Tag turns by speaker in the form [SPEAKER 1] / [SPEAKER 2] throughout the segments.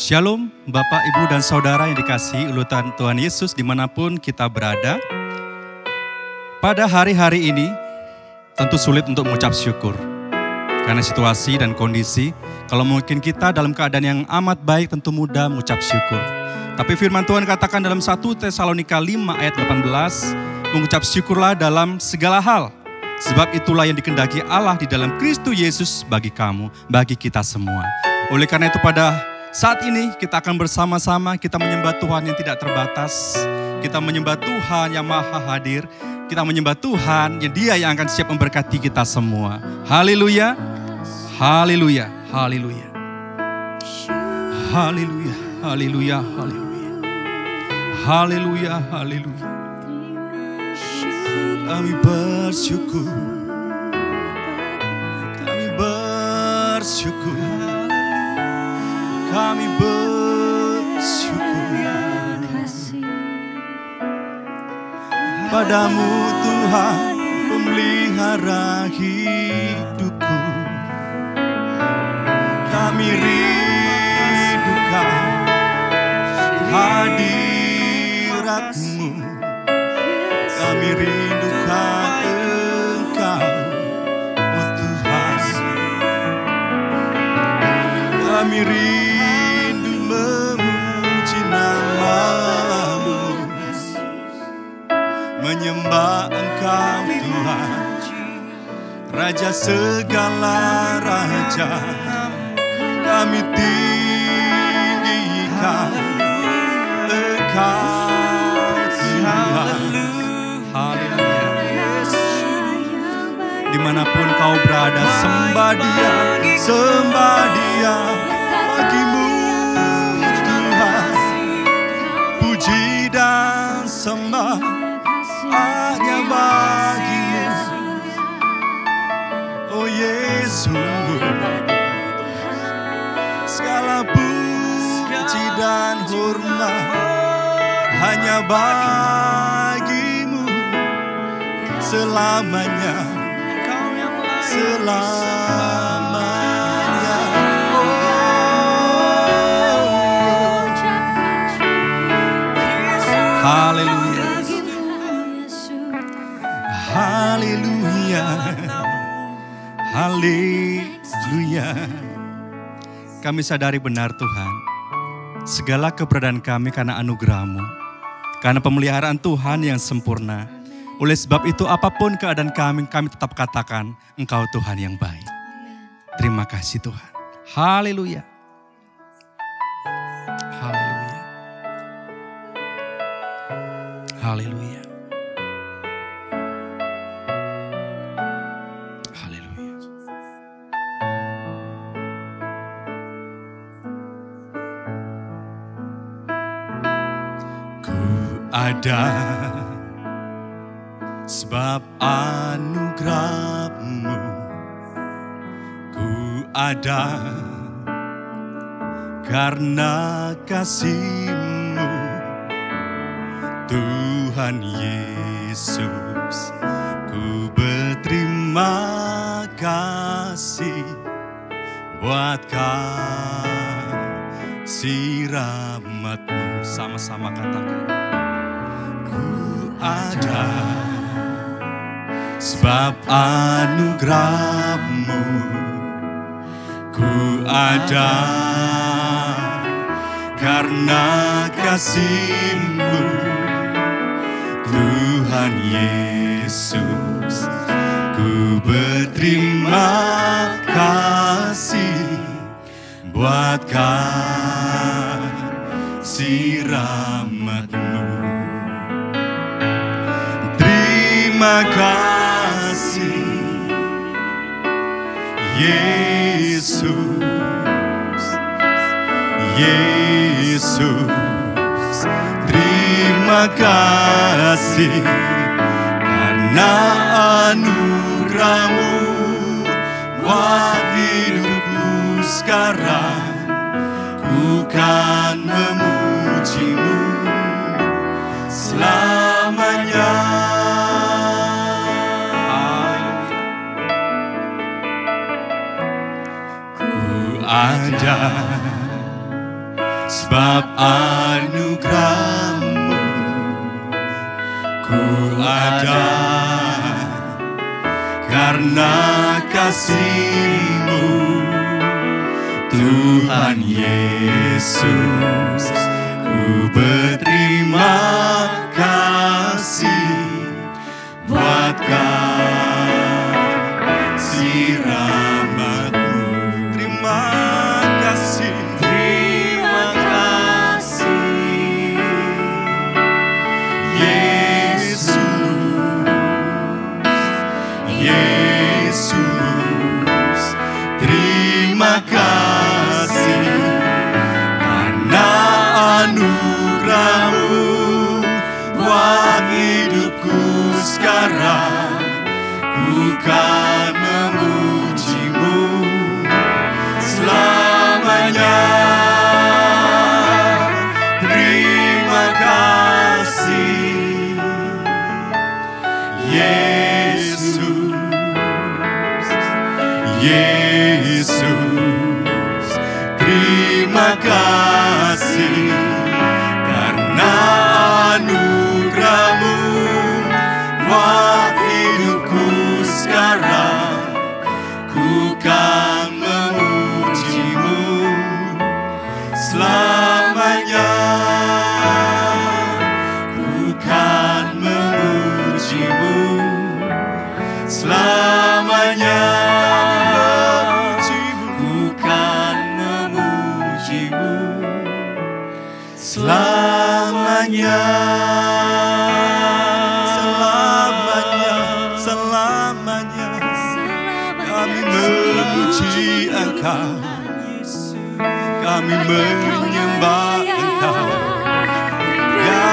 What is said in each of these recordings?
[SPEAKER 1] Shalom Bapak, Ibu, dan Saudara yang dikasihi ulutan Tuhan Yesus dimanapun kita berada. Pada hari-hari ini tentu sulit untuk mengucap syukur. Karena situasi dan kondisi, kalau mungkin kita dalam keadaan yang amat baik tentu mudah mengucap syukur. Tapi firman Tuhan katakan dalam 1 Tesalonika 5 ayat 18, mengucap syukurlah dalam segala hal. Sebab itulah yang dikehendaki Allah di dalam Kristus Yesus bagi kamu, bagi kita semua. Oleh karena itu pada saat ini kita akan bersama-sama kita menyembah Tuhan yang tidak terbatas. Kita menyembah Tuhan yang maha hadir. Kita menyembah Tuhan yang Dia yang akan siap memberkati kita semua. Haleluya, haleluya, haleluya. Haleluya, haleluya, haleluya. Haleluya, haleluya. Kami bersyukur. Kami bersyukur. Kami bersyukur padamu Tuhan, pemelihara hidupku. Kami rindukan hadirat-Mu. Kami rindukan Engkau, oh Tuhan. Kami rindu memuji nama-Mu, menyembah Engkau Tuhan, Raja segala raja. Kami tinggikan Engkau Tuhan. Haleluya. Dimanapun kau berada, sembah Dia, sembah Dia. Bagimu Tuhan, puji dan sembah hanya bagimu, oh Yesus. Segala puji dan hormat hanya bagimu selamanya, selamanya. Haleluya, haleluya, haleluya. Kami sadari benar Tuhan, segala keberadaan kami karena anugerah-Mu, karena pemeliharaan Tuhan yang sempurna. Oleh sebab itu apapun keadaan kami tetap katakan Engkau Tuhan yang baik. Terima kasih Tuhan. Haleluya. Haleluya. Haleluya. Haleluya. Ku ada sebab anugerah-Mu. Ku ada karena kasih-Mu, Tuhan Yesus. Ku berterima kasih buat kasih rahmat-Mu. Sama-sama katakan. Ku ada sebab anugerah-Mu. Ku ada karena kasih-Mu, Tuhan Yesus. Ku berterima kasih buat kasih rahmat-Mu. Terima kasih Yesus, Yesus. Terima kasih karena anugerah-Mu buat hidupku sekarang. Ku kan memuji-Mu selamanya. Ku ada sebab anugerah-Mu ku ada, karena kasih-Mu Tuhan Yesus. Ku berterima kasih buat kasih rahmat-Mu. Terima kasih, terima kasih Yesus, Yesus. Terima kasih karena anugerah-Mu buat hidupku sekarang. Ku kan memuji-Mu selamanya. Terima kasih Yesus, Yesus. Terima kasih karena anugerah-Mu buat hidupku sekarang. Ku kan memuji-Mu selamanya. Ku kan memuji-Mu selamanya. Ku kan memuji-Mu selamanya. Selamanya kami memuji Engkau, kami menyembah Engkau, ya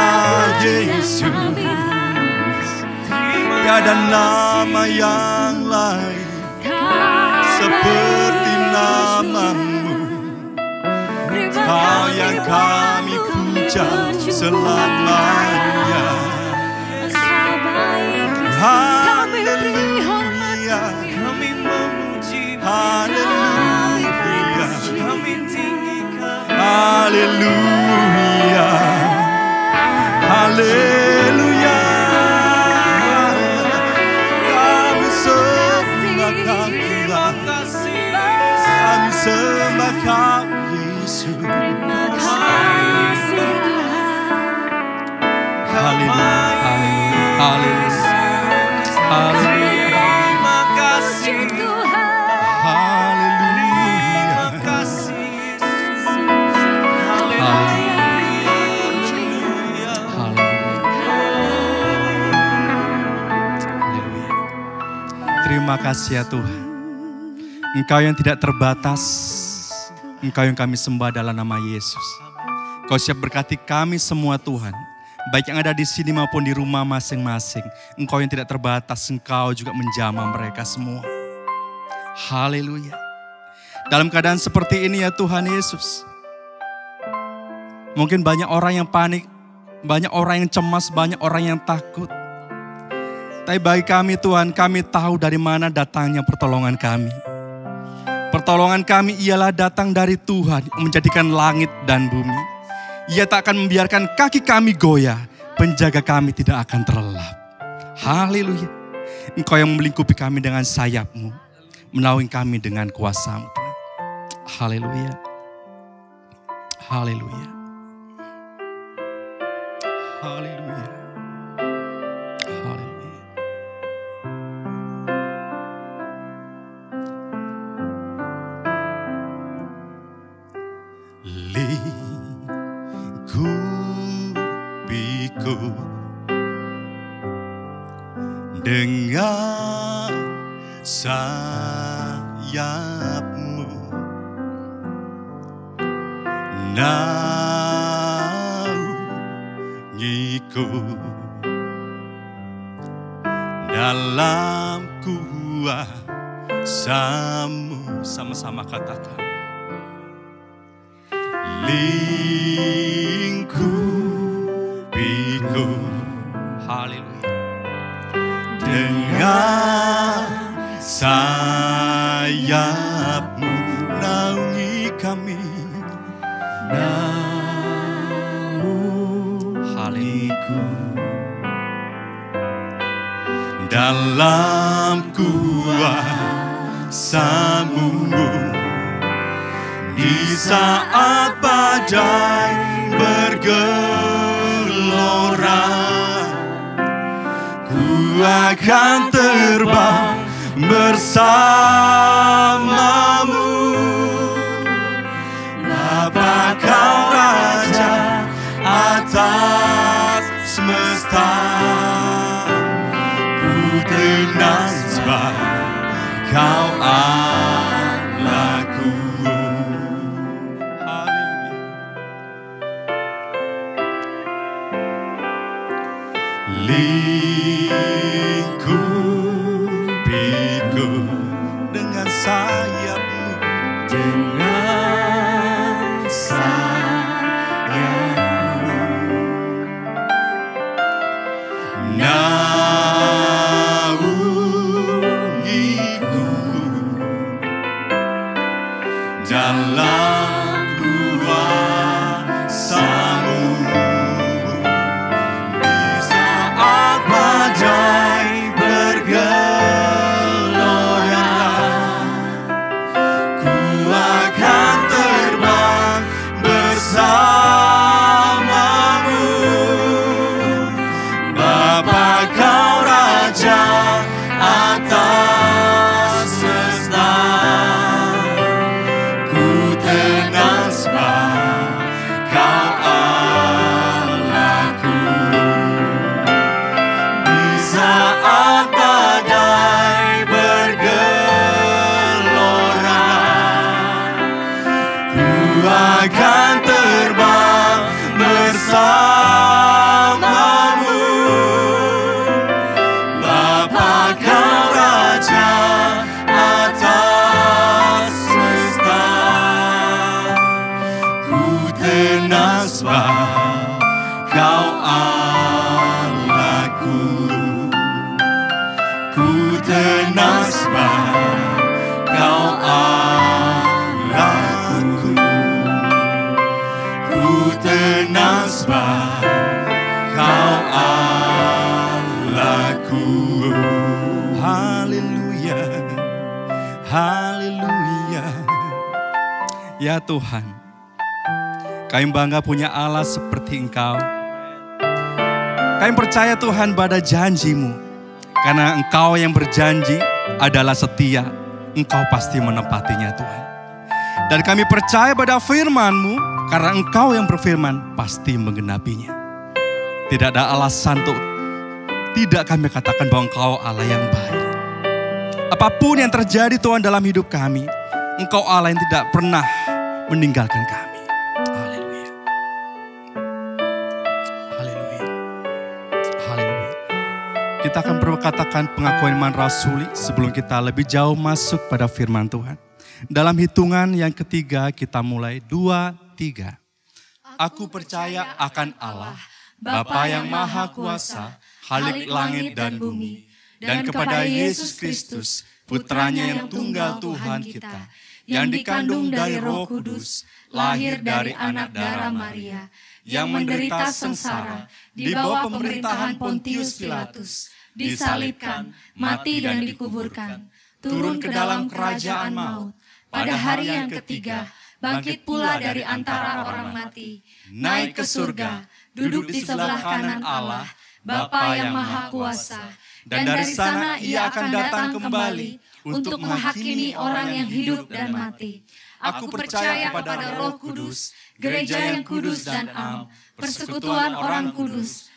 [SPEAKER 1] Yesus. Tiada nama yang lain seperti nama-Mu. Kau yang kami puja selamanya. Haleluya, kami memuji, haleluya, kami tinggikan, haleluya, haleluya. Kami sembah Kau, kami sembah Kau Yesus. Haleluya, haleluya.
[SPEAKER 2] Terima kasih Tuhan.
[SPEAKER 1] Haleluya.
[SPEAKER 2] Terima kasih Yesus.
[SPEAKER 1] Haleluya. Haleluya. Terima kasih ya Tuhan. Engkau yang tidak terbatas, Engkau yang kami sembah dalam nama Yesus. Kau siap berkati kami semua Tuhan, baik yang ada di sini maupun di rumah masing-masing. Engkau yang tidak terbatas, Engkau juga menjamah mereka semua. Haleluya. Dalam keadaan seperti ini ya Tuhan Yesus, mungkin banyak orang yang panik, banyak orang yang cemas, banyak orang yang takut. Tapi bagi kami Tuhan, kami tahu dari mana datangnya pertolongan kami. Pertolongan kami ialah datang dari Tuhan yang menjadikan langit dan bumi. Ia tak akan membiarkan kaki kami goyah. Penjaga kami tidak akan terlelap. Haleluya. Engkau yang melingkupi kami dengan sayap-Mu, menaungi kami dengan kuasa-Mu Tuhan. Haleluya. Haleluya. Haleluya. Haleluya. Lingkupiku dengan sayap-Mu, naungiku dalam kuasa-Mu. Sama-sama katakan. Lingkupiku, haleluya, dengan sayap-Mu, naungi kami, naungi dalam kuasa-Mu. Di saat badai bergelora, ku akan terbang bersama-Mu. Bapa, Kau Raja atas semesta, ku tenang sebab Kau Allahku. Lingkupiku dengan sayap-Mu,
[SPEAKER 2] dengan sayap-Mu.
[SPEAKER 1] Naungiku dalam kuasa-Mu. Akan terbang bersama-Mu. Bapa, Kau Raja atas semesta, ku tenang sebab Kau Allahku. Ku tenang sebab Kau Allahku. Tenang sebab Kau Allahku. Haleluya, haleluya. Ya Tuhan, kami bangga punya Allah seperti Engkau. Kami percaya Tuhan pada janji-Mu, karena Engkau yang berjanji adalah setia. Engkau pasti menepatinya Tuhan. Dan kami percaya pada firman-Mu, karena Engkau yang berfirman pasti menggenapinya. Tidak ada alasan untuk tidak kami katakan bahwa Engkau Allah yang baik. Apapun yang terjadi Tuhan dalam hidup kami, Engkau Allah yang tidak pernah meninggalkan kami. Haleluya. Haleluya. Haleluya. Kita akan berkatakan pengakuan iman rasuli sebelum kita lebih jauh masuk pada firman Tuhan. Dalam hitungan yang ketiga kita mulai 2, 3. Aku percaya akan Allah, Bapa yang Maha Kuasa, Khalik langit dan bumi, dan kepada Yesus Kristus, Putranya yang tunggal Tuhan kita, yang dikandung dari Roh Kudus, lahir dari anak darah Maria, yang menderita sengsara di bawah pemerintahan Pontius Pilatus, disalibkan, mati dan dikuburkan, turun ke dalam kerajaan maut, pada hari yang ketiga, bangkit pula dari antara orang mati, naik ke surga, duduk di sebelah kanan Allah, Bapa yang Maha Kuasa, dan dari sana Ia akan datang kembali untuk menghakimi orang yang hidup dan mati. Aku percaya kepada Roh Kudus, gereja yang kudus dan am, persekutuan orang kudus,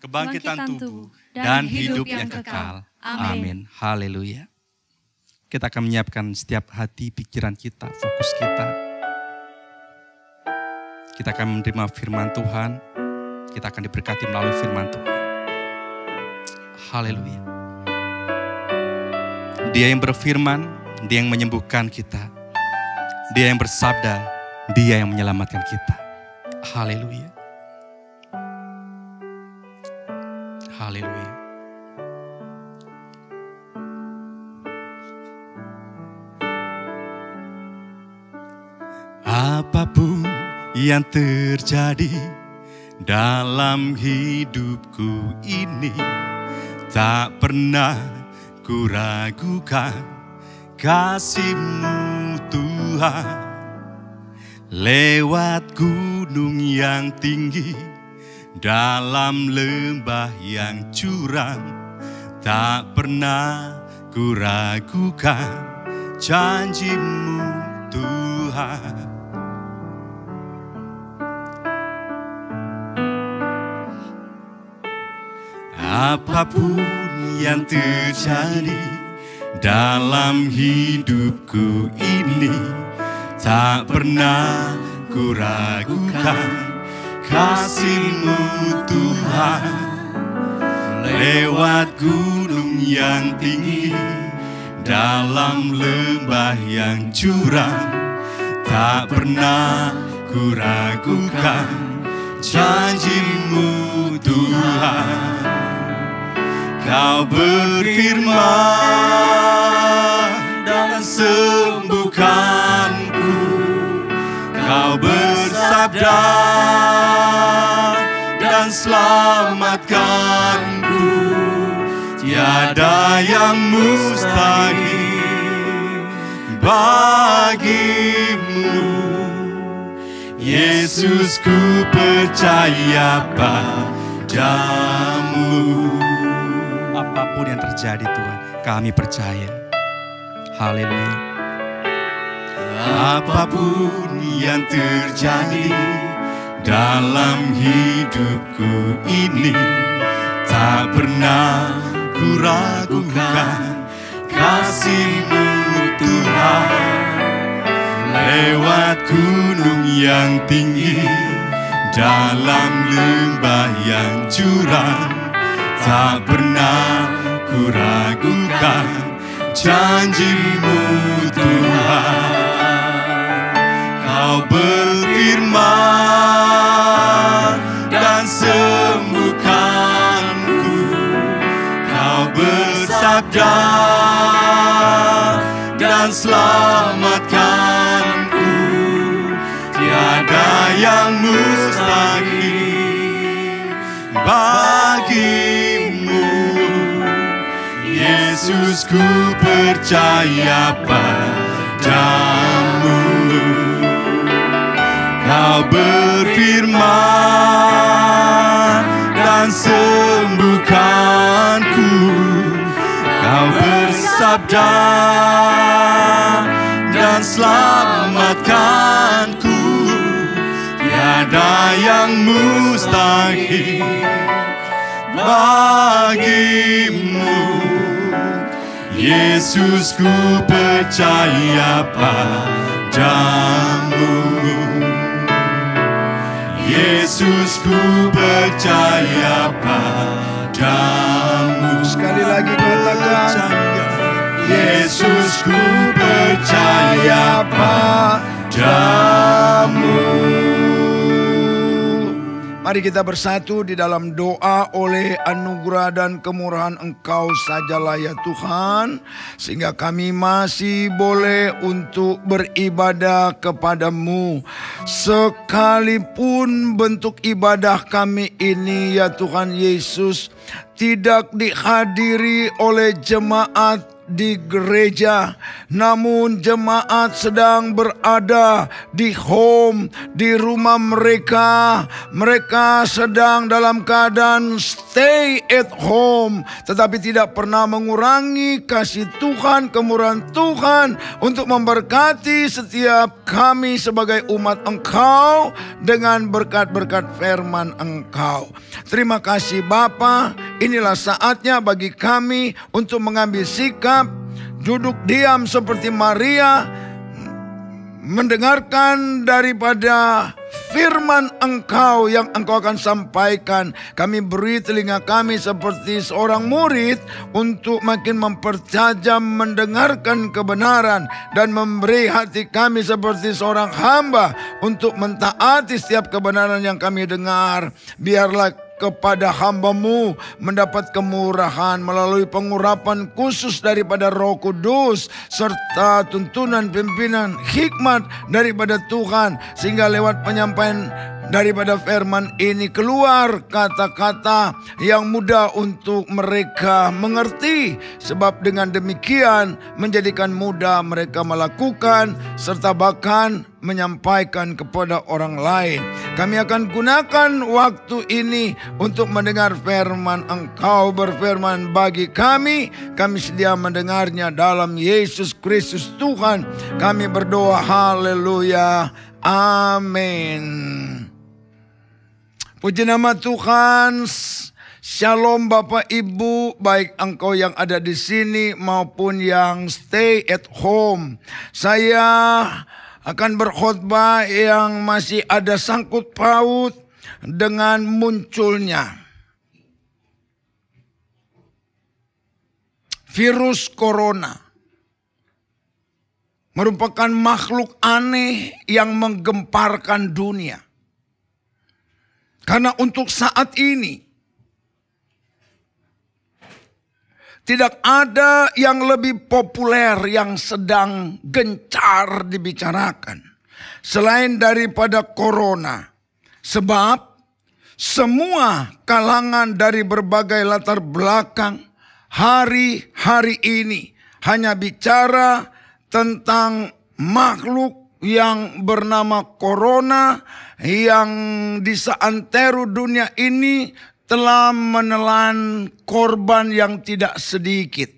[SPEAKER 1] kebangkitan tubuh, dan hidup yang kekal. Amin. Haleluya. Kita akan menyiapkan setiap hati, pikiran kita, fokus kita. Kita akan menerima firman Tuhan. Kita akan diberkati melalui firman Tuhan. Haleluya. Dia yang berfirman, Dia yang menyembuhkan kita. Dia yang bersabda, Dia yang menyelamatkan kita. Haleluya. Haleluya. Apapun yang terjadi dalam hidupku ini, Tak pernah ku ragukan kasih-Mu Tuhan. Lewat gunung yang tinggi, dalam lembah yang curam, tak pernah ku ragukan janji-Mu Tuhan. Apapun yang terjadi dalam hidupku ini, tak pernah ku ragukan kasih-Mu Tuhan. Lewat gunung yang tinggi, dalam lembah yang curam, tak pernah ku ragukan janji-Mu Tuhan. Kau berfirman dan sembuhkanku, Kau bersabda dan selamatkanku. Tiada yang mustahil bagimu. Yesus, ku percaya padamu. Apapun yang terjadi Tuhan, kami percaya. Haleluya. Apapun yang terjadi dalam hidupku ini, tak pernah ku ragukan kasih-Mu Tuhan. Lewat gunung yang tinggi, dalam lembah yang curam, tak pernah ku ragukan janji-Mu Tuhan. Kau berfirman dan sembuhkanku, Kau bersabda dan selamatkanku. Tiada yang mustahil bagimu. Yesus, ku percaya padamu. Kau berfirman dan sembuhkanku, Kau bersabda dan selamatkanku. Tiada yang mustahil bagimu. Yesus, ku percaya padamu. Yesus, ku percaya padamu.
[SPEAKER 3] Sekali lagi katakan,
[SPEAKER 1] Yesus, ku percaya padamu.
[SPEAKER 3] Mari kita bersatu di dalam doa. Oleh anugerah dan kemurahan Engkau sajalah ya Tuhan, sehingga kami masih boleh untuk beribadah kepadamu. Sekalipun bentuk ibadah kami ini ya Tuhan Yesus tidak dihadiri oleh jemaat di gereja, namun jemaat sedang berada di home, di rumah mereka. Mereka sedang dalam keadaan stay at home, tetapi tidak pernah mengurangi kasih Tuhan, kemurahan Tuhan untuk memberkati setiap kami sebagai umat Engkau dengan berkat-berkat firman Engkau. Terima kasih Bapa. Inilah saatnya bagi kami untuk mengambil sikap, duduk diam seperti Maria, mendengarkan daripada firman Engkau yang Engkau akan sampaikan. Kami beri telinga kami seperti seorang murid untuk makin mempertajam mendengarkan kebenaran, dan memberi hati kami seperti seorang hamba untuk mentaati setiap kebenaran yang kami dengar. Biarlah kepada hamba-Mu mendapat kemurahan melalui pengurapan khusus daripada Roh Kudus, serta tuntunan pimpinan hikmat daripada Tuhan, sehingga lewat penyampaian Daripada firman ini keluar kata-kata yang mudah untuk mereka mengerti. Sebab dengan demikian menjadikan mudah mereka melakukan serta bahkan menyampaikan kepada orang lain. Kami akan gunakan waktu ini untuk mendengar firman Engkau berfirman bagi kami. Kami sedia mendengarnya dalam Yesus Kristus Tuhan. Kami berdoa haleluya. Amin. Puji nama Tuhan. Shalom Bapak Ibu, baik engkau yang ada di sini maupun yang stay at home. Saya akan berkhotbah yang masih ada sangkut paut dengan munculnya virus corona. Merupakan makhluk aneh yang menggemparkan dunia. Karena untuk saat ini tidak ada yang lebih populer yang sedang gencar dibicarakan selain daripada corona. Sebab semua kalangan dari berbagai latar belakang hari-hari ini hanya bicara tentang makhluk yang bernama corona yang di seantero dunia ini telah menelan korban yang tidak sedikit.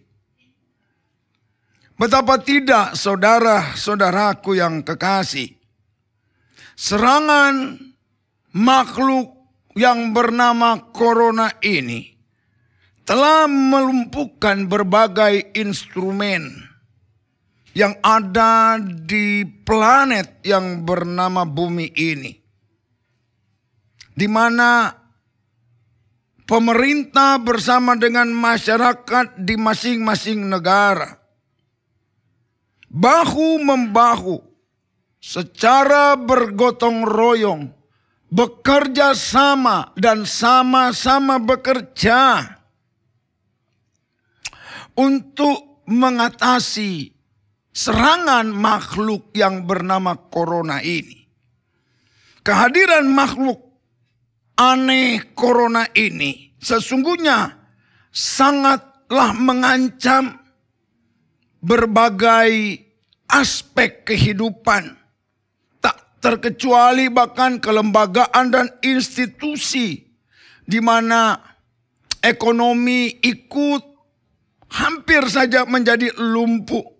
[SPEAKER 3] Betapa tidak saudara-saudaraku yang kekasih. Serangan makhluk yang bernama corona ini telah melumpuhkan berbagai instrumen yang ada di planet yang bernama bumi ini. Di mana pemerintah bersama dengan masyarakat di masing-masing negara bahu-membahu secara bergotong royong bekerja sama dan sama-sama bekerja untuk mengatasi serangan makhluk yang bernama corona ini. Kehadiran makhluk aneh corona ini sesungguhnya sangatlah mengancam berbagai aspek kehidupan. Tak terkecuali bahkan kelembagaan dan institusi di mana ekonomi ikut hampir saja menjadi lumpuh.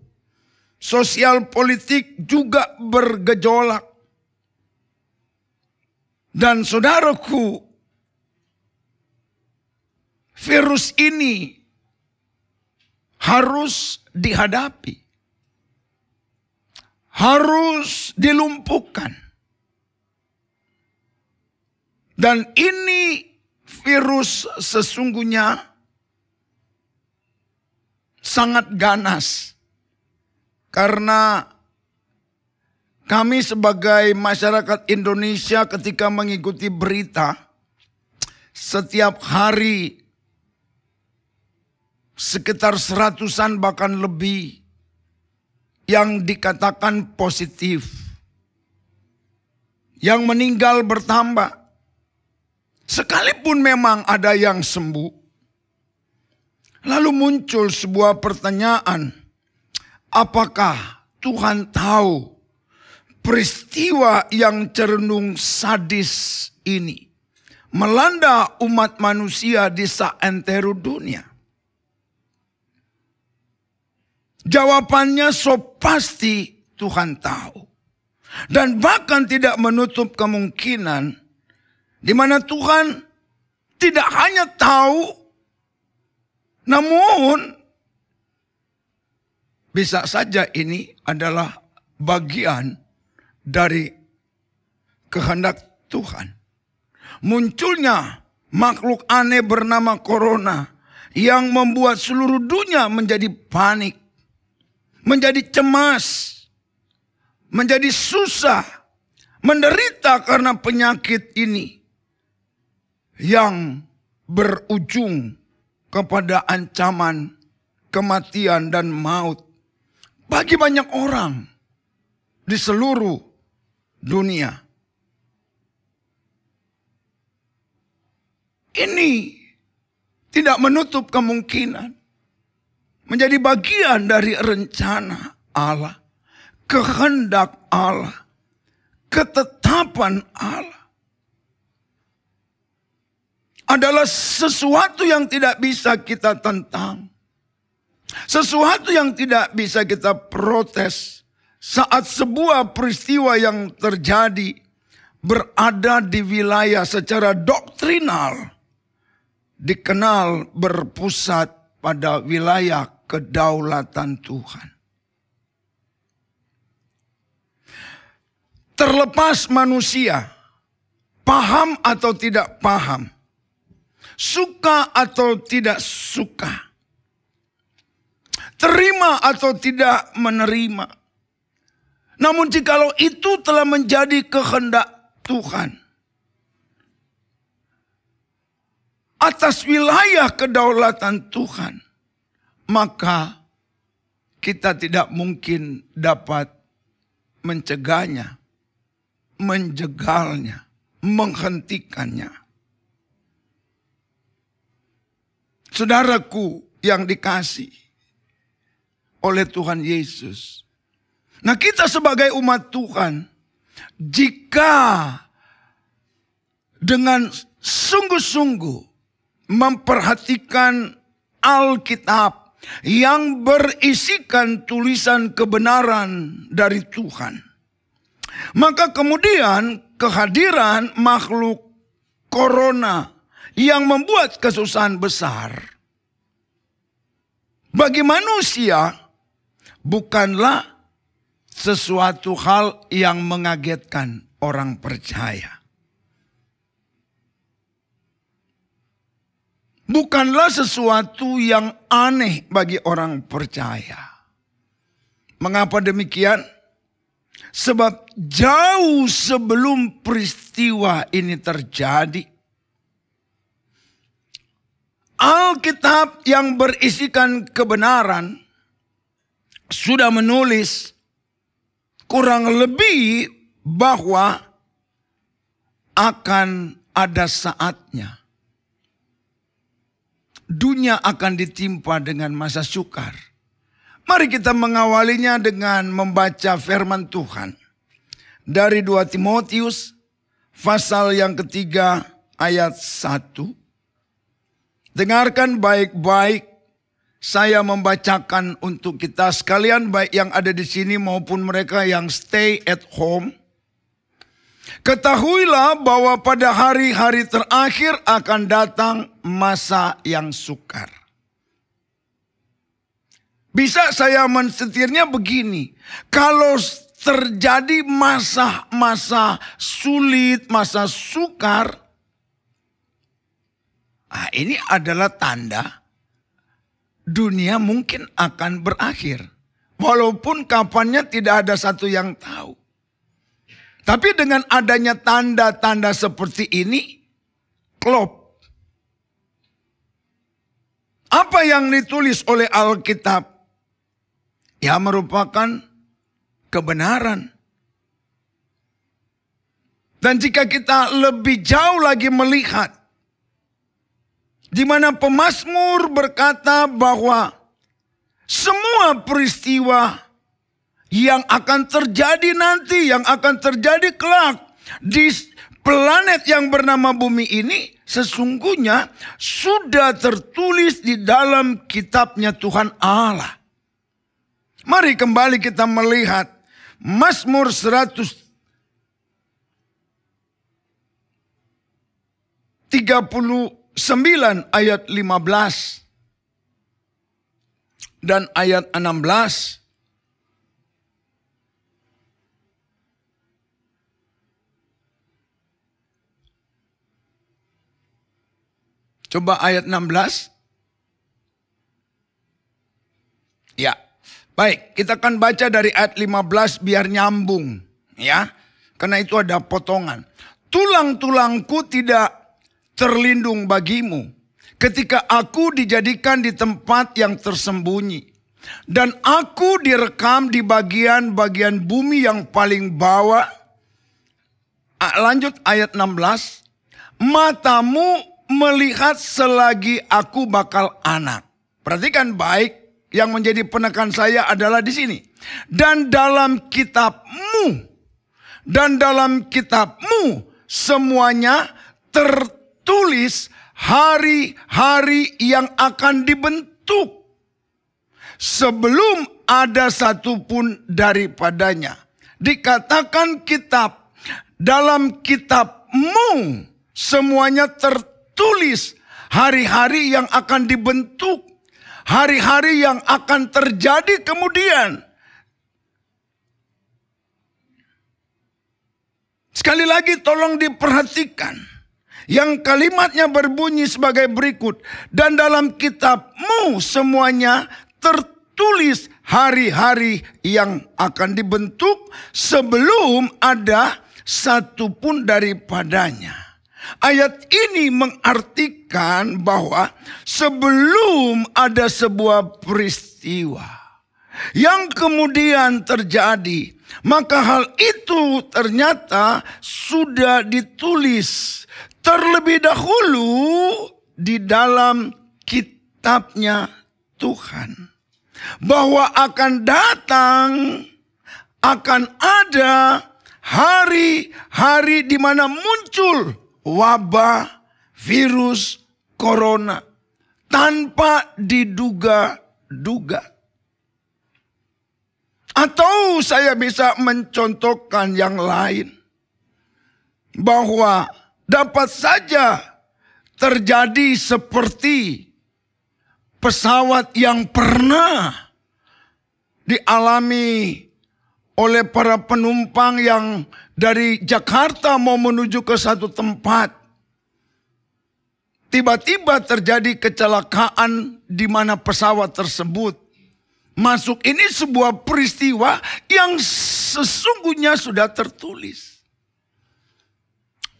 [SPEAKER 3] Sosial politik juga bergejolak. Dan saudaraku, virus ini harus dihadapi. Harus dilumpuhkan. Dan ini virus sesungguhnya sangat ganas. Karena kami sebagai masyarakat Indonesia ketika mengikuti berita, setiap hari sekitar 100-an bahkan lebih yang dikatakan positif. Yang meninggal bertambah. Sekalipun memang ada yang sembuh. Lalu muncul sebuah pertanyaan. Apakah Tuhan tahu peristiwa yang cenderung sadis ini melanda umat manusia di seantero dunia? Jawabannya so pasti Tuhan tahu. Dan bahkan tidak menutup kemungkinan di mana Tuhan tidak hanya tahu, namun bisa saja ini adalah bagian dari kehendak Tuhan. Munculnya makhluk aneh bernama corona yang membuat seluruh dunia menjadi panik, menjadi cemas, menjadi susah, menderita karena penyakit ini yang berujung kepada ancaman kematian dan maut bagi banyak orang di seluruh dunia. Ini tidak menutup kemungkinan menjadi bagian dari rencana Allah, kehendak Allah, ketetapan Allah. Adalah sesuatu yang tidak bisa kita tentang. Sesuatu yang tidak bisa kita protes saat sebuah peristiwa yang terjadi berada di wilayah secara doktrinal dikenal berpusat pada wilayah kedaulatan Tuhan. Terlepas manusia paham atau tidak paham, suka atau tidak suka, terima atau tidak menerima. Namun jikalau itu telah menjadi kehendak Tuhan atas wilayah kedaulatan Tuhan, maka kita tidak mungkin dapat mencegahnya, menjegalnya, menghentikannya. Saudaraku yang dikasihi oleh Tuhan Yesus. Nah, kita sebagai umat Tuhan, jika dengan sungguh-sungguh memperhatikan Alkitab yang berisikan tulisan kebenaran dari Tuhan, maka kemudian kehadiran makhluk corona yang membuat kesusahan besar bagi manusia bukanlah sesuatu hal yang mengagetkan orang percaya. Bukanlah sesuatu yang aneh bagi orang percaya. Mengapa demikian? Sebab jauh sebelum peristiwa ini terjadi, Alkitab yang berisikan kebenaran sudah menulis kurang lebih bahwa akan ada saatnya dunia akan ditimpa dengan masa sukar. Mari kita mengawalinya dengan membaca firman Tuhan dari 2 Timotius pasal yang ketiga ayat 1. Dengarkan baik-baik, saya membacakan untuk kita sekalian, baik yang ada di sini maupun mereka yang stay at home. Ketahuilah bahwa pada hari-hari terakhir akan datang masa yang sukar. Bisa saya mensetirnya begini, kalau terjadi masa-masa sulit, masa sukar, ini adalah tanda dunia mungkin akan berakhir. Walaupun kapannya tidak ada satu yang tahu. Tapi dengan adanya tanda-tanda seperti ini, klop. Apa yang ditulis oleh Alkitab? Ya merupakan kebenaran. Dan jika kita lebih jauh lagi melihat, di mana pemazmur berkata bahwa semua peristiwa yang akan terjadi nanti, yang akan terjadi kelak di planet yang bernama bumi ini, sesungguhnya sudah tertulis di dalam kitabnya Tuhan Allah. Mari kembali kita melihat Mazmur 139 ayat 15 dan ayat 16. Coba ayat 16. Ya. Baik, kita akan baca dari ayat 15 biar nyambung, ya. Karena itu ada potongan. Tulang-tulangku tidak terlindung bagimu ketika aku dijadikan di tempat yang tersembunyi. Dan aku direkam di bagian-bagian bumi yang paling bawah. Lanjut ayat 16. Matamu melihat selagi aku bakal anak. Perhatikan baik, yang menjadi penekan saya adalah di sini. Dan dalam kitabmu semuanya tertulis hari-hari yang akan dibentuk sebelum ada satupun daripadanya. Dikatakan dalam kitabmu semuanya tertulis hari-hari yang akan dibentuk, hari-hari yang akan terjadi kemudian. Sekali lagi tolong diperhatikan. Yang kalimatnya berbunyi sebagai berikut. Dan dalam kitabmu semuanya tertulis hari-hari yang akan dibentuk sebelum ada satupun daripadanya. Ayat ini mengartikan bahwa sebelum ada sebuah peristiwa yang kemudian terjadi, maka hal itu ternyata sudah ditulis terlebih dahulu di dalam kitabnya Tuhan. Bahwa akan datang, akan ada hari-hari di mana muncul wabah virus corona tanpa diduga-duga. Atau saya bisa mencontohkan yang lain. Bahwa dapat saja terjadi seperti pesawat yang pernah dialami oleh para penumpang yang dari Jakarta mau menuju ke satu tempat. Tiba-tiba terjadi kecelakaan di mana pesawat tersebut masuk. Ini sebuah peristiwa yang sesungguhnya sudah tertulis.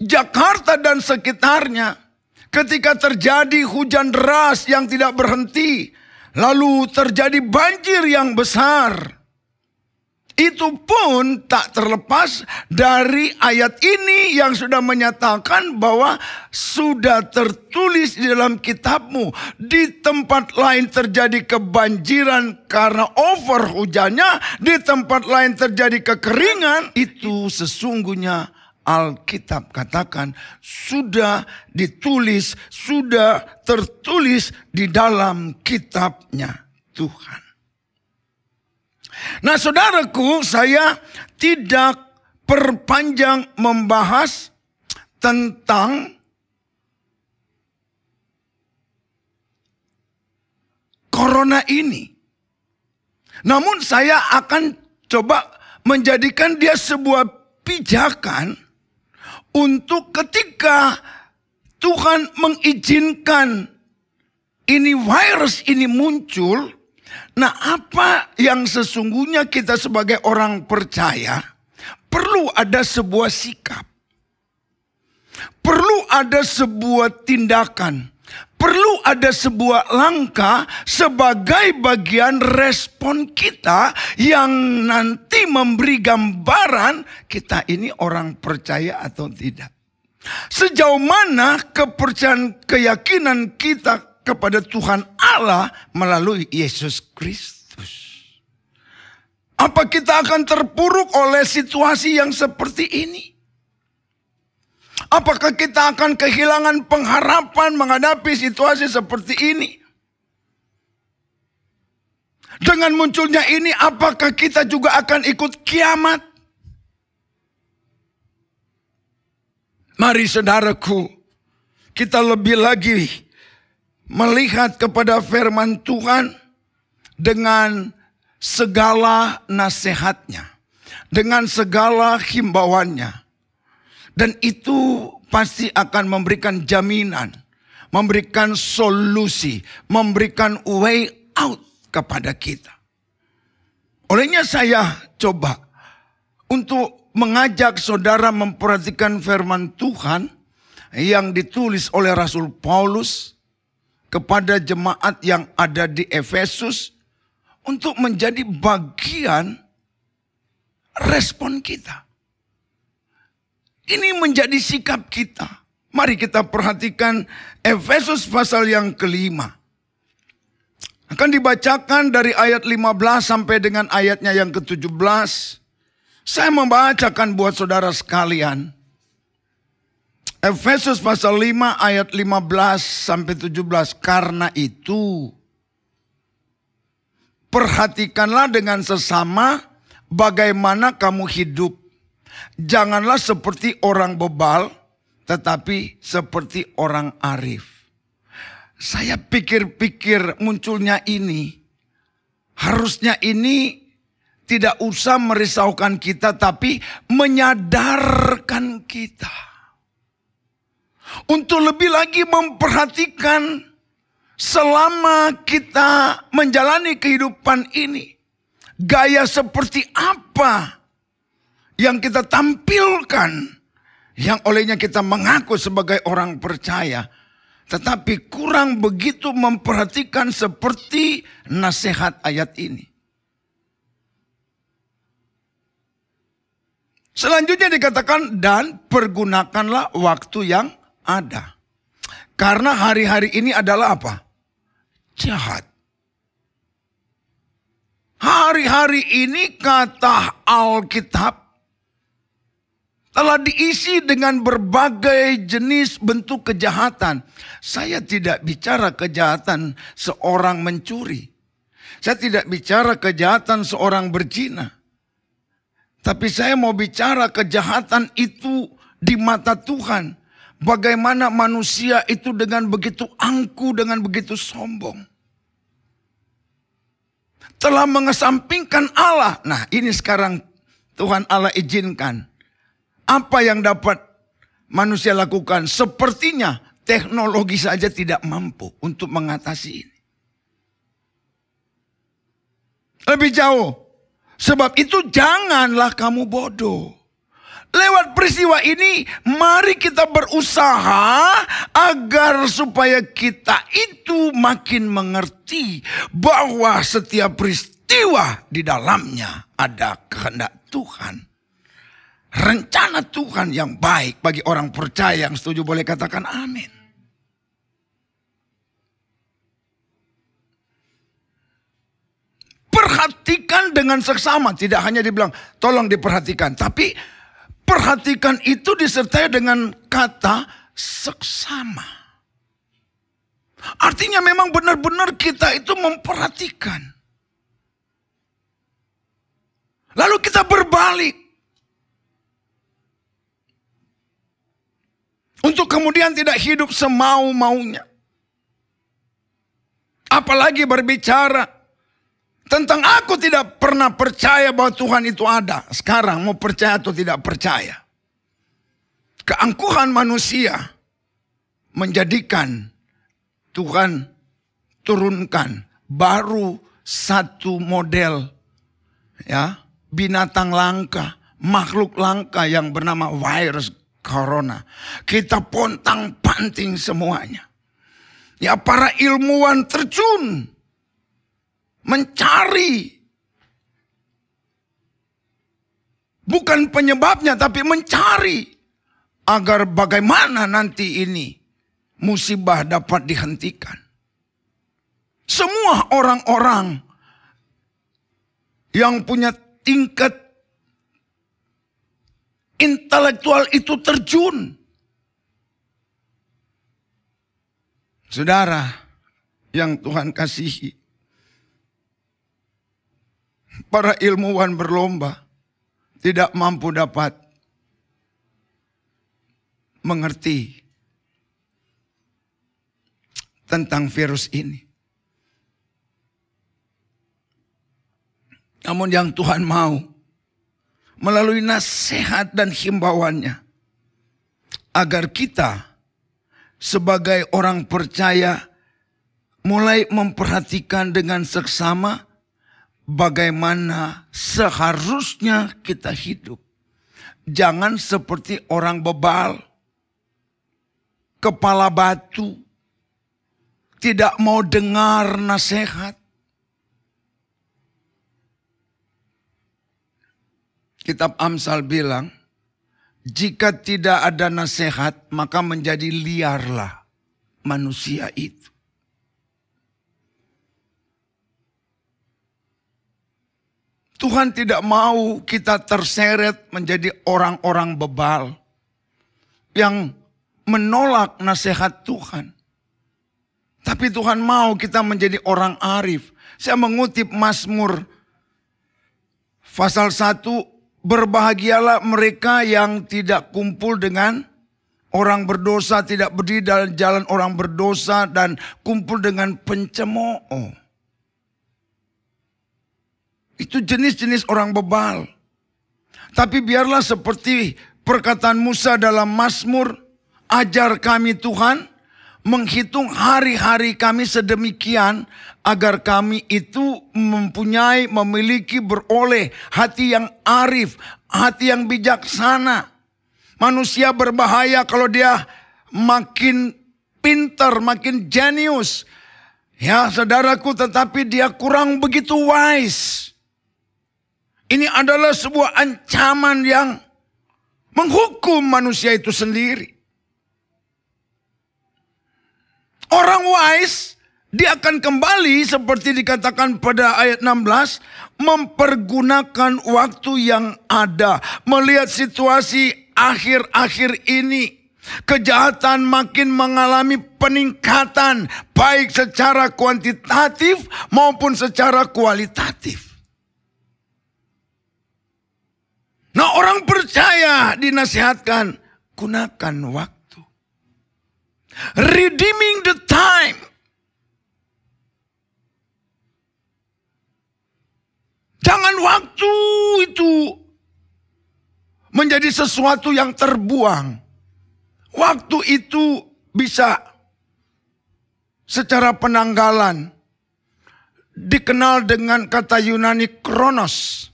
[SPEAKER 3] Jakarta dan sekitarnya, ketika terjadi hujan deras yang tidak berhenti, lalu terjadi banjir yang besar, itu pun tak terlepas dari ayat ini yang sudah menyatakan bahwa sudah tertulis di dalam kitabmu. Di tempat lain terjadi kebanjiran karena over hujannya, di tempat lain terjadi kekeringan. Itu sesungguhnya Alkitab katakan sudah ditulis, sudah tertulis di dalam kitabnya Tuhan. Nah saudaraku, saya tidak perpanjang membahas tentang corona ini. Namun saya akan coba menjadikan dia sebuah pijakan untuk ketika Tuhan mengizinkan ini virus ini muncul. Nah, apa yang sesungguhnya kita sebagai orang percaya perlu ada sebuah sikap. Perlu ada sebuah tindakan. Perlu ada sebuah langkah sebagai bagian respon kita yang nanti memberi gambaran kita ini orang percaya atau tidak. Sejauh mana kepercayaan keyakinan kita kepada Tuhan Allah melalui Yesus Kristus. Apa kita akan terpuruk oleh situasi yang seperti ini? Apakah kita akan kehilangan pengharapan menghadapi situasi seperti ini? Dengan munculnya ini, apakah kita juga akan ikut kiamat? Mari saudaraku, kita lebih lagi melihat kepada firman Tuhan dengan segala nasihatnya, dengan segala himbauannya. Dan itu pasti akan memberikan jaminan, memberikan solusi, memberikan way out kepada kita. Olehnya saya coba untuk mengajak saudara memperhatikan firman Tuhan yang ditulis oleh Rasul Paulus kepada jemaat yang ada di Efesus untuk menjadi bagian respon kita. Ini menjadi sikap kita. Mari kita perhatikan Efesus pasal yang kelima. Akan dibacakan dari ayat 15 sampai dengan ayatnya yang ke-17. Saya membacakan buat saudara sekalian. Efesus pasal 5 ayat 15 sampai 17. Karena itu, perhatikanlah dengan sesama bagaimana kamu hidup. Janganlah seperti orang bebal, tetapi seperti orang arif. Saya pikir-pikir munculnya ini, harusnya ini tidak usah merisaukan kita, tapi menyadarkan kita. Untuk lebih lagi memperhatikan selama kita menjalani kehidupan ini, gaya seperti apa yang kita tampilkan, yang olehnya kita mengaku sebagai orang percaya. Tetapi kurang begitu memperhatikan seperti nasihat ayat ini. Selanjutnya dikatakan, dan pergunakanlah waktu yang ada. Karena hari-hari ini adalah apa? Jahat. Hari-hari ini kata Alkitab telah diisi dengan berbagai jenis bentuk kejahatan. Saya tidak bicara kejahatan seorang mencuri. Saya tidak bicara kejahatan seorang berzina. Tapi saya mau bicara kejahatan itu di mata Tuhan. Bagaimana manusia itu dengan begitu angku, dengan begitu sombong. Telah mengesampingkan Allah. Nah, ini sekarang Tuhan Allah izinkan. Apa yang dapat manusia lakukan? Sepertinya teknologi saja tidak mampu untuk mengatasi ini. Lebih jauh. Sebab itu janganlah kamu bodoh. Lewat peristiwa ini, mari kita berusaha agar supaya kita itu makin mengerti bahwa setiap peristiwa di dalamnya ada kehendak Tuhan. Rencana Tuhan yang baik bagi orang percaya yang setuju boleh katakan amin. Perhatikan dengan seksama. Tidak hanya dibilang tolong diperhatikan. Tapi perhatikan itu disertai dengan kata seksama. Artinya memang benar-benar kita itu memperhatikan. Lalu kita berbalik. Untuk kemudian tidak hidup semau-maunya. Apalagi berbicara tentang aku tidak pernah percaya bahwa Tuhan itu ada. Sekarang mau percaya atau tidak percaya. Keangkuhan manusia menjadikan Tuhan turunkan baru satu model, ya, binatang langka, makhluk langka yang bernama virus corona. Kita pontang-panting semuanya. Ya, para ilmuwan terjun mencari bukan penyebabnya, tapi mencari agar bagaimana nanti ini musibah dapat dihentikan. Semua orang-orang yang punya tingkat intelektual itu terjun. Saudara yang Tuhan kasihi, para ilmuwan berlomba tidak mampu dapat mengerti tentang virus ini. Namun yang Tuhan mau melalui nasihat dan himbauannya, agar kita sebagai orang percaya mulai memperhatikan dengan seksama bagaimana seharusnya kita hidup. Jangan seperti orang bebal, kepala batu, tidak mau dengar nasihat. Kitab Amsal bilang, jika tidak ada nasihat, maka menjadi liarlah manusia itu. Tuhan tidak mau kita terseret menjadi orang-orang bebal yang menolak nasihat Tuhan. Tapi Tuhan mau kita menjadi orang arif. Saya mengutip Mazmur pasal 1, berbahagialah mereka yang tidak kumpul dengan orang berdosa, tidak berdiri dalam jalan orang berdosa, dan kumpul dengan pencemooh. Itu jenis-jenis orang bebal. Tapi biarlah seperti perkataan Musa dalam Mazmur, ajar kami Tuhan, menghitung hari-hari kami sedemikian, agar kami itu memiliki, beroleh hati yang arif, hati yang bijaksana. Manusia berbahaya kalau dia makin pintar, makin jenius. Ya saudaraku, tetapi dia kurang begitu wise. Ini adalah sebuah ancaman yang menghukum manusia itu sendiri. Orang wise, dia akan kembali seperti dikatakan pada ayat 16, mempergunakan waktu yang ada. Melihat situasi akhir-akhir ini, kejahatan makin mengalami peningkatan, baik secara kuantitatif maupun secara kualitatif. Nah, orang percaya dinasihatkan, gunakan waktu. Redeeming the time. Jangan waktu itu menjadi sesuatu yang terbuang. Waktu itu bisa secara penanggalan dikenal dengan kata Yunani kronos.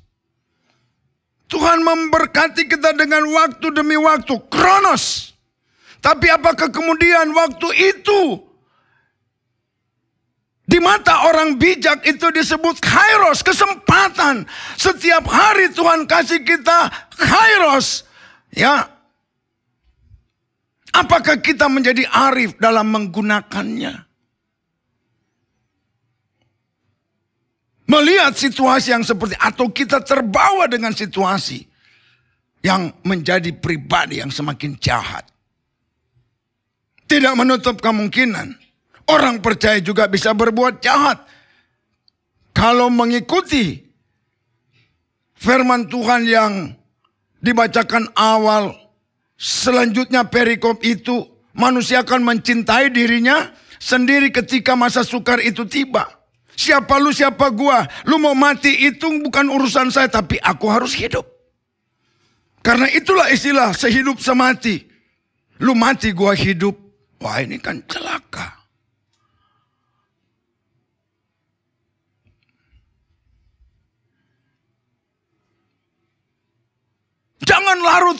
[SPEAKER 3] Tuhan memberkati kita dengan waktu demi waktu, kronos. Tapi apakah kemudian waktu itu di mata orang bijak itu disebut kairos, kesempatan. Setiap hari Tuhan kasih kita kairos. Ya. Apakah kita menjadi arif dalam menggunakannya? Melihat situasi yang seperti, atau kita terbawa dengan situasi yang menjadi pribadi yang semakin jahat. Tidak menutup kemungkinan orang percaya juga bisa berbuat jahat. Kalau mengikuti firman Tuhan yang dibacakan awal, selanjutnya perikop itu, manusia akan mencintai dirinya sendiri ketika masa sukar itu tiba. Siapa lu, siapa gua? Lu mau mati itu bukan urusan saya, tapi aku harus hidup. Karena itulah istilah sehidup semati. Lu mati, gua hidup. Wah, ini kan celaka. Jangan larut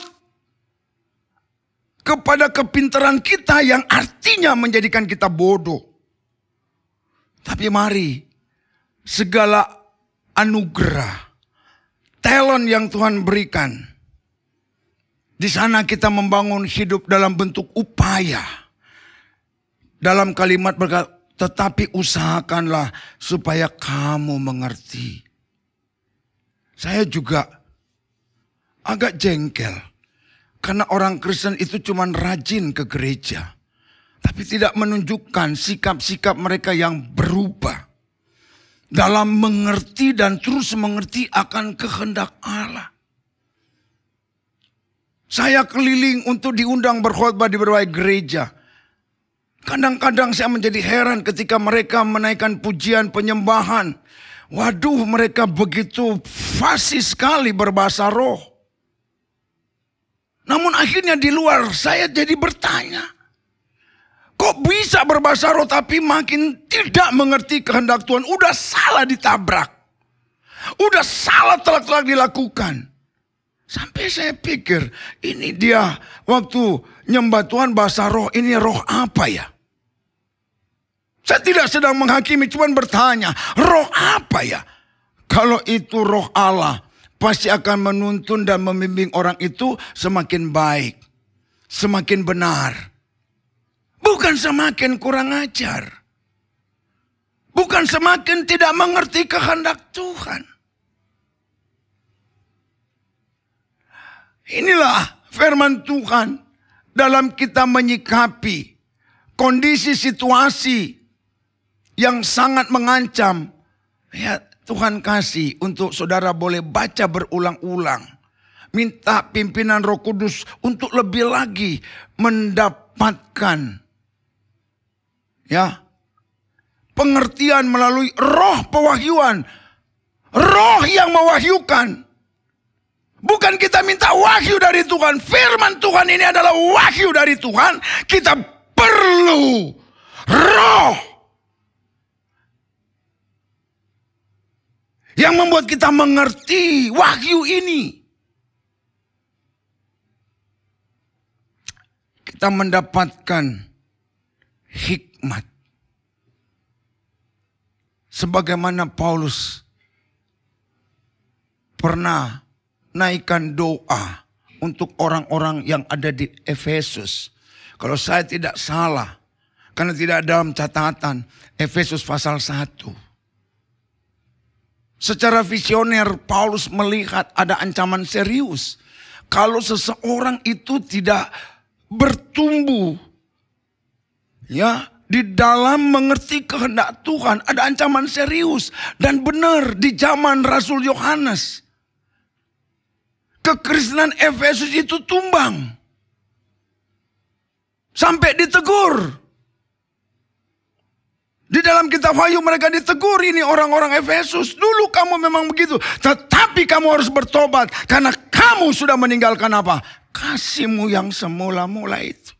[SPEAKER 3] kepada kepintaran kita yang artinya menjadikan kita bodoh. Tapi mari, segala anugerah, talent yang Tuhan berikan, di sana kita membangun hidup dalam bentuk upaya. Dalam kalimat berkata, tetapi usahakanlah supaya kamu mengerti. Saya juga agak jengkel. Karena orang Kristen itu cuma rajin ke gereja. Tapi tidak menunjukkan sikap-sikap mereka yang berubah. Dalam mengerti dan terus mengerti akan kehendak Allah. Saya keliling untuk diundang berkhotbah di berbagai gereja. Kadang-kadang saya menjadi heran ketika mereka menaikkan pujian penyembahan. Waduh, mereka begitu fasih sekali berbahasa roh. Namun akhirnya di luar saya jadi bertanya. Kok bisa berbahasa roh tapi makin tidak mengerti kehendak Tuhan. Udah salah ditabrak. Udah salah telak-telak dilakukan. Sampai saya pikir ini dia waktu nyembah Tuhan bahasa roh. Ini roh apa ya? Saya tidak sedang menghakimi, cuma bertanya, roh apa ya? Kalau itu roh Allah, pasti akan menuntun dan membimbing orang itu semakin baik, semakin benar. Bukan semakin kurang ajar. Bukan semakin tidak mengerti kehendak Tuhan. Inilah firman Tuhan dalam kita menyikapi kondisi situasi yang sangat mengancam. Ya, Tuhan kasih untuk saudara boleh baca berulang-ulang. Minta pimpinan Roh Kudus untuk lebih lagi mendapatkan pengertian melalui roh pewahyuan. Roh yang mewahyukan. Bukan kita minta wahyu dari Tuhan. Firman Tuhan ini adalah wahyu dari Tuhan. Kita perlu roh yang membuat kita mengerti wahyu ini. Kita mendapatkan hikmat. Sebagaimana Paulus pernah naikkan doa untuk orang-orang yang ada di Efesus. Kalau saya tidak salah, karena tidak dalam catatan, Efesus pasal 1. Secara visioner Paulus melihat ada ancaman serius. Kalau seseorang itu tidak bertumbuh di dalam mengerti kehendak Tuhan, ada ancaman serius. Dan benar di zaman Rasul Yohanes, kekristenan Efesus itu tumbang. Sampai ditegur. Di dalam kitab Wahyu mereka ditegur, ini orang-orang Efesus. Dulu kamu memang begitu. Tetapi kamu harus bertobat. Karena kamu sudah meninggalkan apa? Kasihmu yang semula-mula itu.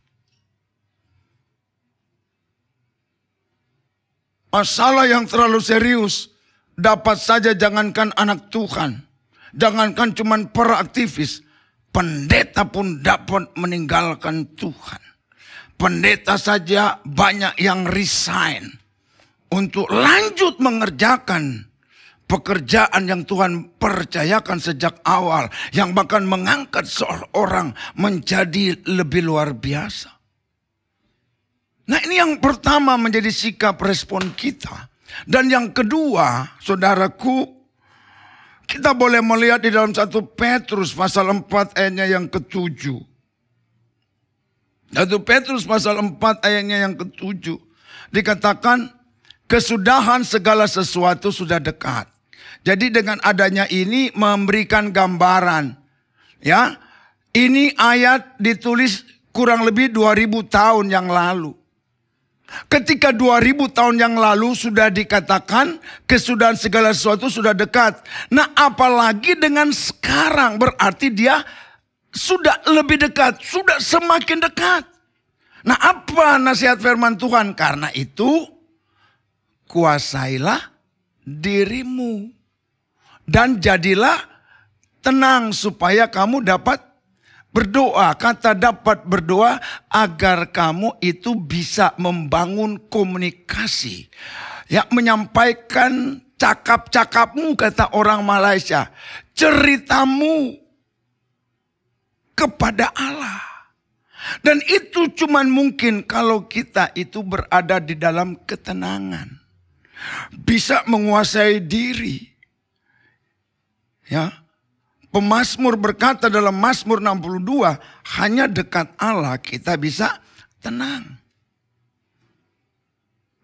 [SPEAKER 3] Masalah yang terlalu serius dapat saja jangankan anak Tuhan. Jangankan cuman para aktivis. Pendeta pun dapat meninggalkan Tuhan. Pendeta saja banyak yang resign. Untuk lanjut mengerjakan pekerjaan yang Tuhan percayakan sejak awal. Yang bahkan mengangkat seorang menjadi lebih luar biasa. Nah, ini yang pertama menjadi sikap respon kita. Dan yang kedua, saudaraku, kita boleh melihat di dalam 1 Petrus pasal 4 ayatnya yang ke-7. 1 Petrus pasal 4 ayatnya yang ke-7. Dikatakan, kesudahan segala sesuatu sudah dekat. Jadi dengan adanya ini memberikan gambaran. Ya, ini ayat ditulis kurang lebih 2000 tahun yang lalu. Ketika 2000 tahun yang lalu sudah dikatakan kesudahan segala sesuatu sudah dekat. Nah, apalagi dengan sekarang, berarti dia sudah lebih dekat, sudah semakin dekat. Nah, apa nasihat firman Tuhan? Karena itu kuasailah dirimu dan jadilah tenang supaya kamu dapat berdoa. Kata dapat berdoa agar kamu itu bisa membangun komunikasi. Ya, menyampaikan cakap-cakapmu, kata orang Malaysia. Ceritamu kepada Allah. Dan itu cuman mungkin kalau kita itu berada di dalam ketenangan. Bisa menguasai diri. Ya. Pemazmur berkata dalam Mazmur 62, hanya dekat Allah kita bisa tenang.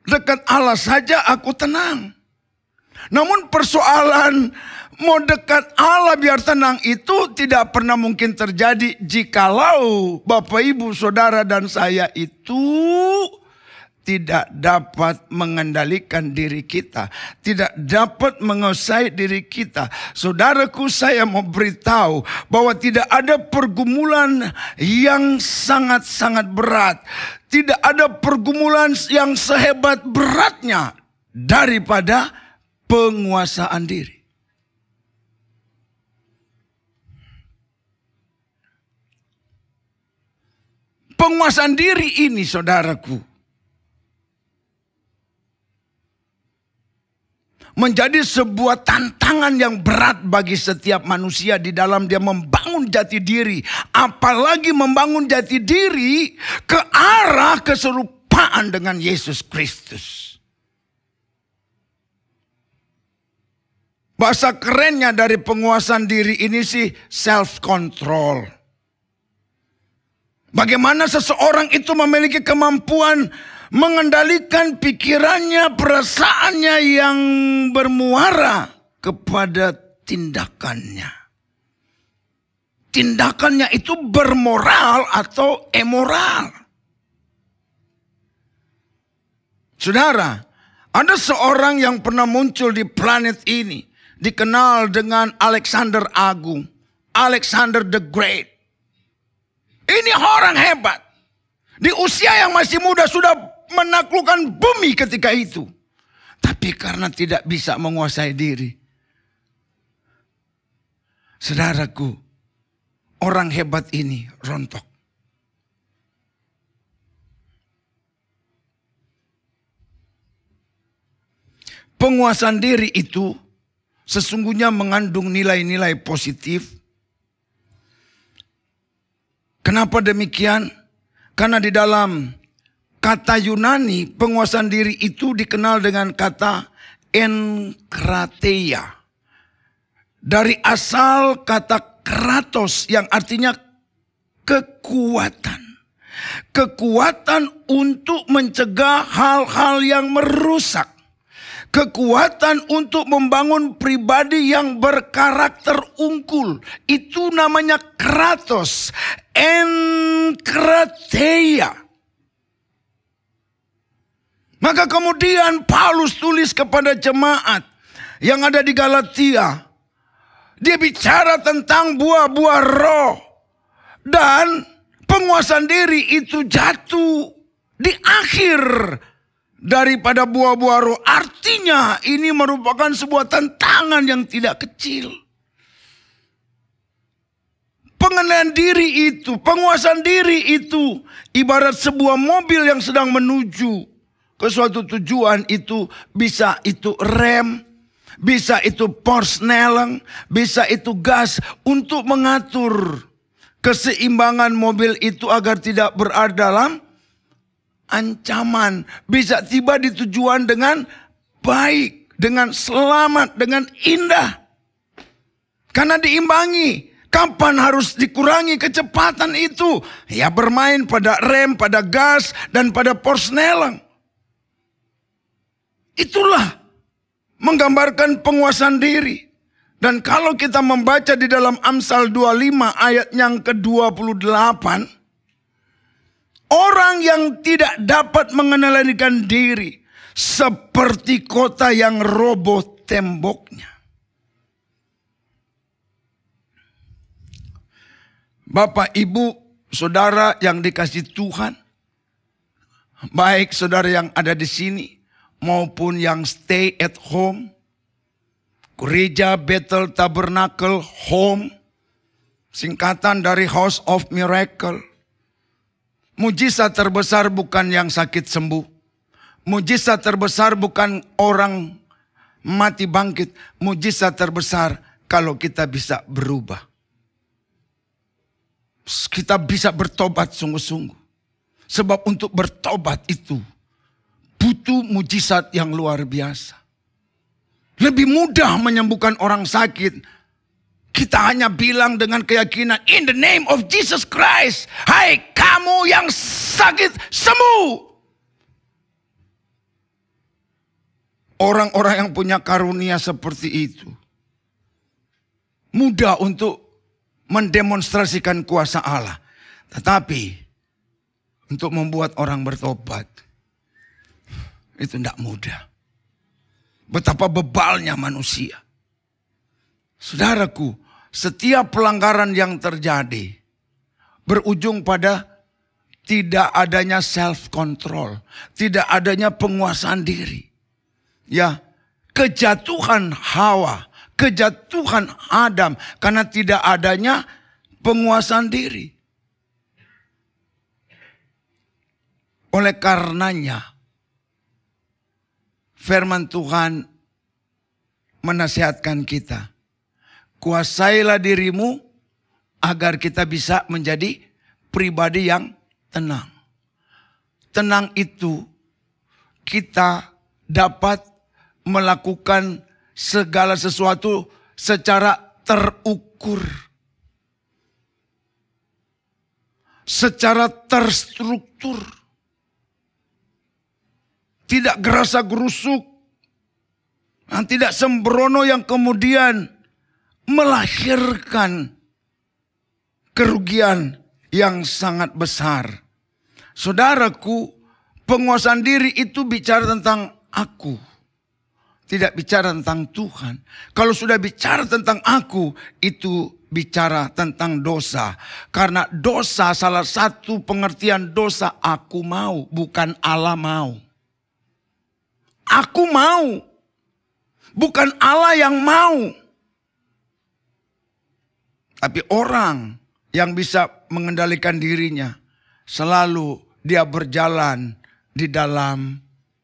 [SPEAKER 3] Dekat Allah saja aku tenang. Namun persoalan mau dekat Allah biar tenang itu tidak pernah mungkin terjadi jikalau Bapak Ibu Saudara dan saya itu tidak dapat mengendalikan diri kita. Tidak dapat menguasai diri kita. Saudaraku, saya mau beritahu bahwa tidak ada pergumulan yang sangat-sangat berat. Tidak ada pergumulan yang sehebat beratnya daripada penguasaan diri. Penguasaan diri ini, saudaraku, menjadi sebuah tantangan yang berat bagi setiap manusia di dalam dia membangun jati diri. Apalagi membangun jati diri ke arah keserupaan dengan Yesus Kristus. Bahasa kerennya dari penguasaan diri ini sih self-control. Bagaimana seseorang itu memiliki kemampuan mengendalikan pikirannya, perasaannya yang bermuara kepada tindakannya. Tindakannya itu bermoral atau amoral. Saudara, ada seorang yang pernah muncul di planet ini, dikenal dengan Alexander Agung, Alexander the Great. Ini orang hebat. Di usia yang masih muda sudah menaklukkan bumi ketika itu. Tapi karena tidak bisa menguasai diri. Saudaraku, orang hebat ini rontok. Penguasaan diri itu sesungguhnya mengandung nilai-nilai positif. Kenapa demikian? Karena di dalam kata Yunani, penguasaan diri itu dikenal dengan kata enkrateia. Dari asal kata kratos yang artinya kekuatan. Kekuatan untuk mencegah hal-hal yang merusak. Kekuatan untuk membangun pribadi yang berkarakter unggul. Itu namanya kratos. Enkrateia. Maka kemudian Paulus tulis kepada jemaat yang ada di Galatia. Dia bicara tentang buah-buah roh. Dan penguasaan diri itu jatuh di akhir daripada buah-buah roh. Artinya ini merupakan sebuah tantangan yang tidak kecil. Pengendalian diri itu, penguasaan diri itu ibarat sebuah mobil yang sedang menuju ke suatu tujuan. Itu bisa itu rem, bisa itu porsneleng, bisa itu gas untuk mengatur keseimbangan mobil itu agar tidak berada dalam ancaman. Bisa tiba di tujuan dengan baik, dengan selamat, dengan indah. Karena diimbangi. Kapan harus dikurangi kecepatan itu? Ya bermain pada rem, pada gas, dan pada porsneleng. Itulah menggambarkan penguasaan diri. Dan kalau kita membaca di dalam Amsal 25 ayat yang ke-28. Orang yang tidak dapat mengendalikan diri seperti kota yang roboh temboknya. Bapak, Ibu, Saudara yang dikasihi Tuhan. Baik saudara yang ada di sini maupun yang stay at home. Gereja Bethel Tabernacle Home. Singkatan dari House of Miracle. Mujizat terbesar bukan yang sakit sembuh. Mujizat terbesar bukan orang mati bangkit. Mujizat terbesar kalau kita bisa berubah. Kita bisa bertobat sungguh-sungguh. Sebab untuk bertobat itu butuh mujizat yang luar biasa. Lebih mudah menyembuhkan orang sakit. Kita hanya bilang dengan keyakinan, in the name of Jesus Christ, hai kamu yang sakit, sembuh. Orang-orang yang punya karunia seperti itu mudah untuk mendemonstrasikan kuasa Allah. Tetapi untuk membuat orang bertobat itu tidak mudah. Betapa bebalnya manusia. Saudaraku, setiap pelanggaran yang terjadi berujung pada tidak adanya self-control, tidak adanya penguasaan diri. Ya, kejatuhan Hawa, kejatuhan Adam karena tidak adanya penguasaan diri. Oleh karenanya, firman Tuhan menasihatkan kita. Kuasailah dirimu agar kita bisa menjadi pribadi yang tenang. Tenang itu kita dapat melakukan segala sesuatu secara terukur. Secara terstruktur. Tidak gerasa-gerusuk. Tidak sembrono yang kemudian melahirkan kerugian yang sangat besar. Saudaraku, penguasaan diri itu bicara tentang aku. Tidak bicara tentang Tuhan. Kalau sudah bicara tentang aku, itu bicara tentang dosa. Karena dosa, salah satu pengertian dosa, aku mau, bukan Allah mau. Aku mau, bukan Allah yang mau. Tapi orang yang bisa mengendalikan dirinya, selalu dia berjalan di dalam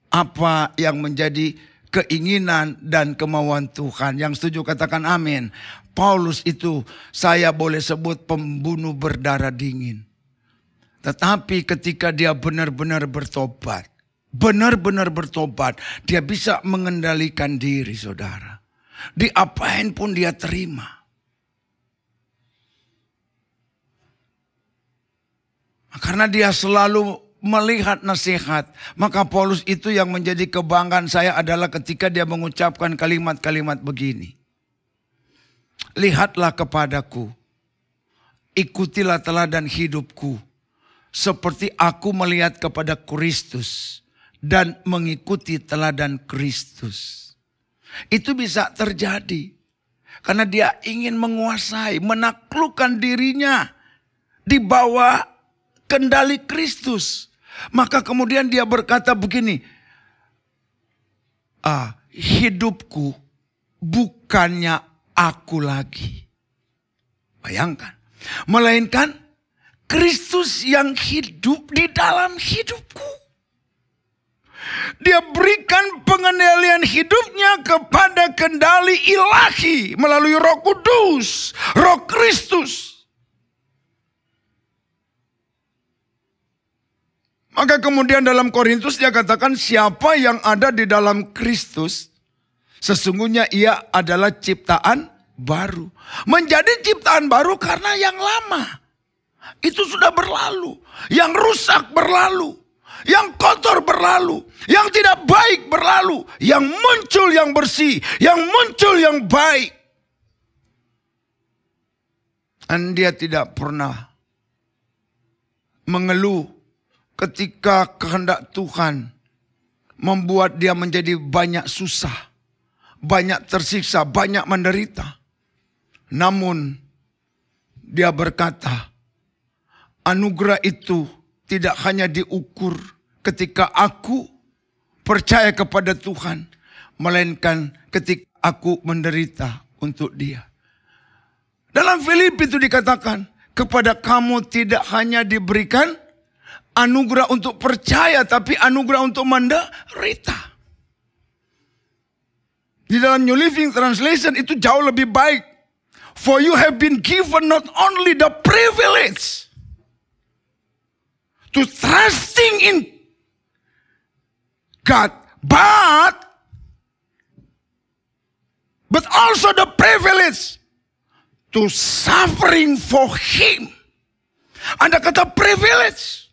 [SPEAKER 3] apa yang menjadi keinginan dan kemauan Tuhan. Yang setuju katakan amin. Paulus itu saya boleh sebut pembunuh berdarah dingin. Tetapi ketika dia benar-benar bertobat, dia bisa mengendalikan diri, saudara. Diapain pun dia terima. Karena dia selalu melihat nasihat. Maka Paulus itu yang menjadi kebanggaan saya adalah ketika dia mengucapkan kalimat-kalimat begini. Lihatlah kepadaku, ikutilah teladan hidupku, seperti aku melihat kepada Kristus dan mengikuti teladan Kristus. Itu bisa terjadi karena dia ingin menguasai, menaklukkan dirinya di bawah kendali Kristus. Maka kemudian dia berkata begini, hidupku bukannya aku lagi. Bayangkan. Melainkan Kristus yang hidup di dalam hidupku. Dia berikan pengendalian hidupnya kepada kendali ilahi melalui Roh Kudus, Roh Kristus. Maka kemudian dalam Korintus dia katakan siapa yang ada di dalam Kristus, sesungguhnya ia adalah ciptaan baru. Menjadi ciptaan baru karena yang lama itu sudah berlalu. Yang rusak berlalu. Yang kotor berlalu. Yang tidak baik berlalu. Yang muncul yang bersih. Yang muncul yang baik. Dan dia tidak pernah mengeluh ketika kehendak Tuhan membuat dia menjadi banyak susah, banyak tersiksa, banyak menderita. Namun dia berkata, anugerah itu tidak hanya diukur ketika aku percaya kepada Tuhan, melainkan ketika aku menderita untuk dia. Dalam Filipi itu dikatakan, kepada kamu tidak hanya diberikan anugerah untuk percaya, tapi anugerah untuk menderita. Di dalam New Living Translation itu jauh lebih baik. For you have been given not only the privilege to trusting in God, but also the privilege to suffering for Him. Ada kata privilege.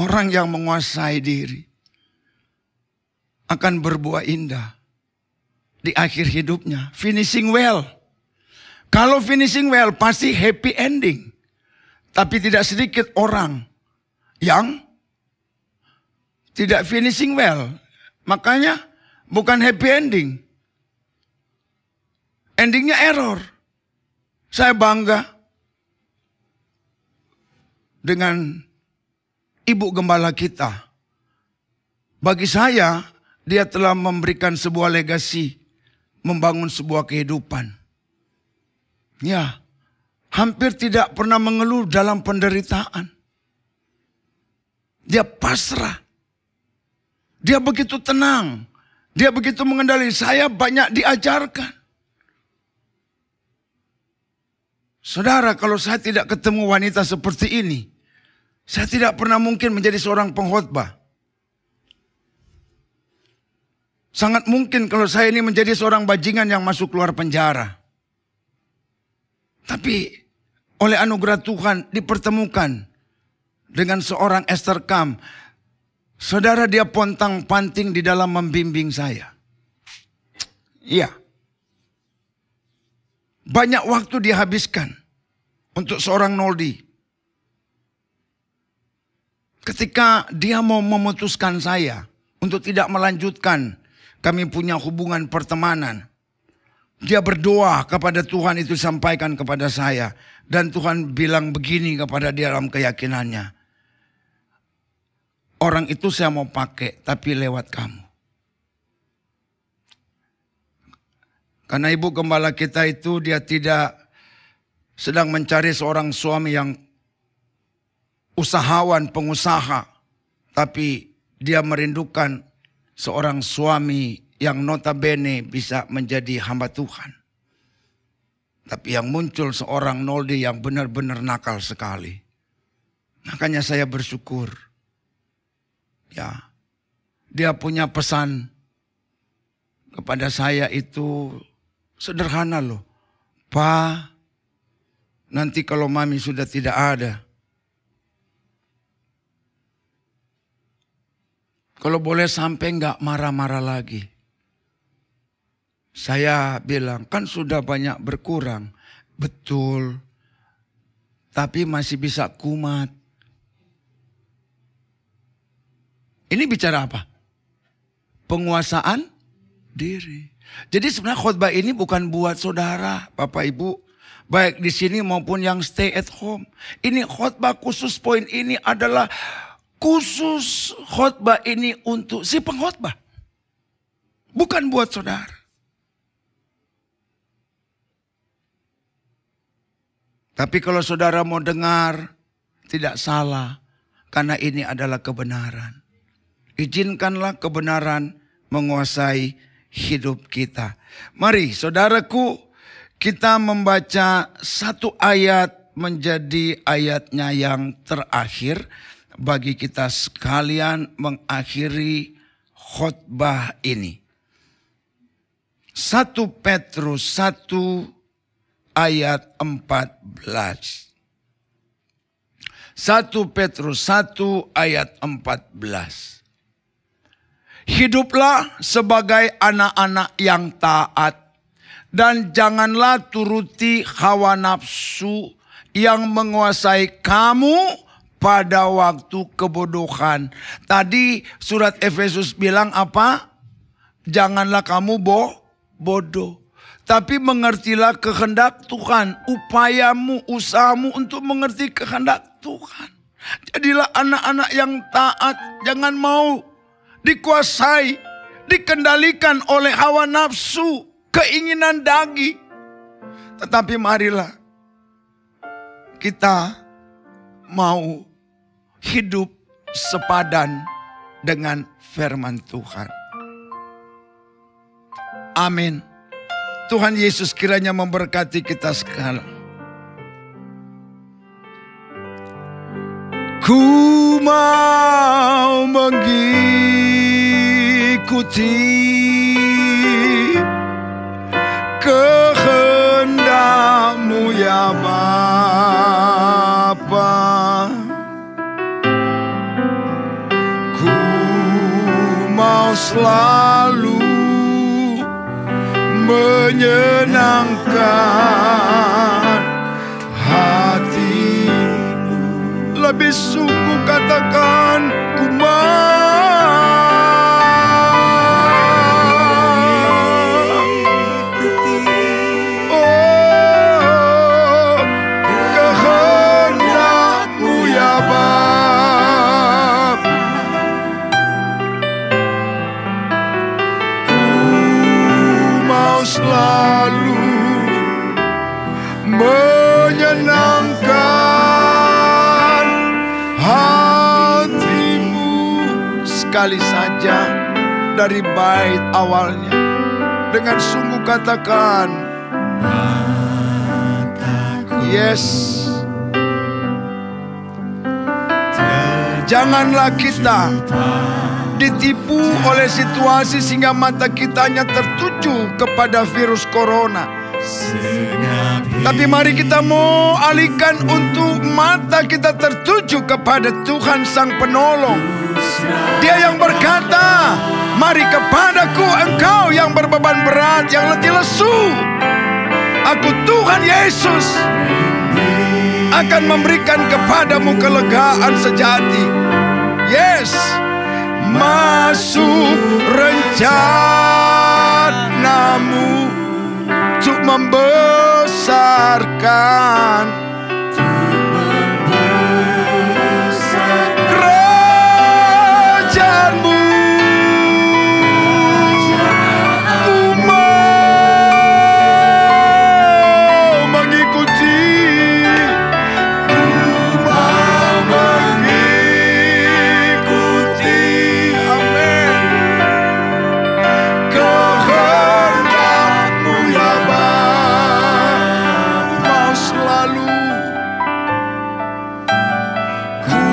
[SPEAKER 3] Orang yang menguasai diri akan berbuah indah di akhir hidupnya. Finishing well. Kalau finishing well pasti happy ending. Tapi tidak sedikit orang yang tidak finishing well. Makanya bukan happy ending. Endingnya error. Saya bangga dengan Ibu Gembala kita. Bagi saya, dia telah memberikan sebuah legasi, membangun sebuah kehidupan. Ya, hampir tidak pernah mengeluh dalam penderitaan. Dia pasrah. Dia begitu tenang. Dia begitu mengendali, saya banyak diajarkan. Saudara, kalau saya tidak ketemu wanita seperti ini, saya tidak pernah mungkin menjadi seorang pengkhotbah. Sangat mungkin kalau saya ini menjadi seorang bajingan yang masuk keluar penjara. Tapi oleh anugerah Tuhan dipertemukan dengan seorang Esther Kam. Saudara, dia pontang-panting di dalam membimbing saya. Iya. Banyak waktu dia habiskan untuk seorang Noldi. Ketika dia mau memutuskan saya untuk tidak melanjutkan kami punya hubungan pertemanan, dia berdoa kepada Tuhan, itu sampaikan kepada saya. Dan Tuhan bilang begini kepada dia dalam keyakinannya. Orang itu saya mau pakai, tapi lewat kamu. Karena ibu gembala kita itu dia tidak sedang mencari seorang suami yang usahawan, pengusaha. Tapi dia merindukan seorang suami yang notabene bisa menjadi hamba Tuhan. Tapi yang muncul seorang Noldi yang benar-benar nakal sekali. Makanya saya bersyukur. Ya, dia punya pesan kepada saya itu sederhana loh. Pa, nanti kalau mami sudah tidak ada, kalau boleh sampai nggak marah-marah lagi. Saya bilang, kan sudah banyak berkurang. Betul, tapi masih bisa kumat. Ini bicara apa? Penguasaan diri. Jadi sebenarnya khotbah ini bukan buat saudara, Bapak Ibu, baik di sini maupun yang stay at home. Ini khotbah khusus, poin ini adalah khusus khotbah ini untuk si pengkhotbah. Bukan buat saudara. Tapi kalau saudara mau dengar, tidak salah. Karena ini adalah kebenaran. Izinkanlah kebenaran menguasai hidup kita. Mari saudaraku, kita membaca satu ayat menjadi ayatnya yang terakhir. Bagi kita sekalian mengakhiri khotbah ini. 1 Petrus 1 ayat 14. 1 Petrus 1 ayat 14. Hiduplah sebagai anak-anak yang taat, dan janganlah turuti hawa nafsu yang menguasai kamu pada waktu kebodohan. Tadi surat Efesus bilang apa? Janganlah kamu bodoh. Tapi mengertilah kehendak Tuhan. Upayamu, usahamu untuk mengerti kehendak Tuhan. Jadilah anak-anak yang taat. Jangan mau dikuasai, dikendalikan oleh hawa nafsu, keinginan daging. Tetapi marilah kita mau hidup sepadan dengan firman Tuhan. Amin. Tuhan Yesus kiranya memberkati kita sekalian. Ku mau mengikuti kehendak-Mu ya Bapa. Ku mau selalu menyenangkan hati-Mu. Lebih sungguh katakan, ku mau kehendak-Mu ya Bapa. Ku mau selalu menyenangkan hati-Mu. Sekali saja dari bait awalnya. Dengan sungguh katakan, yes. Janganlah kita ditipu oleh situasi sehingga mata kita hanya tertuju kepada virus corona. Tapi mari kita mau alihkan untuk mata kita tertuju kepada Tuhan Sang Penolong. Dia yang berkata, mari kepadaku engkau yang berbeban berat, yang letih lesu. Aku Tuhan Yesus akan memberikan kepadamu kelegaan sejati. Yes, masuk rencanamu untuk membesarkan kerajaanmu. Ku mau mengikuti, ku mau mengikuti, amin, kehendakmu ya Bapa. Ku mau selalu, ku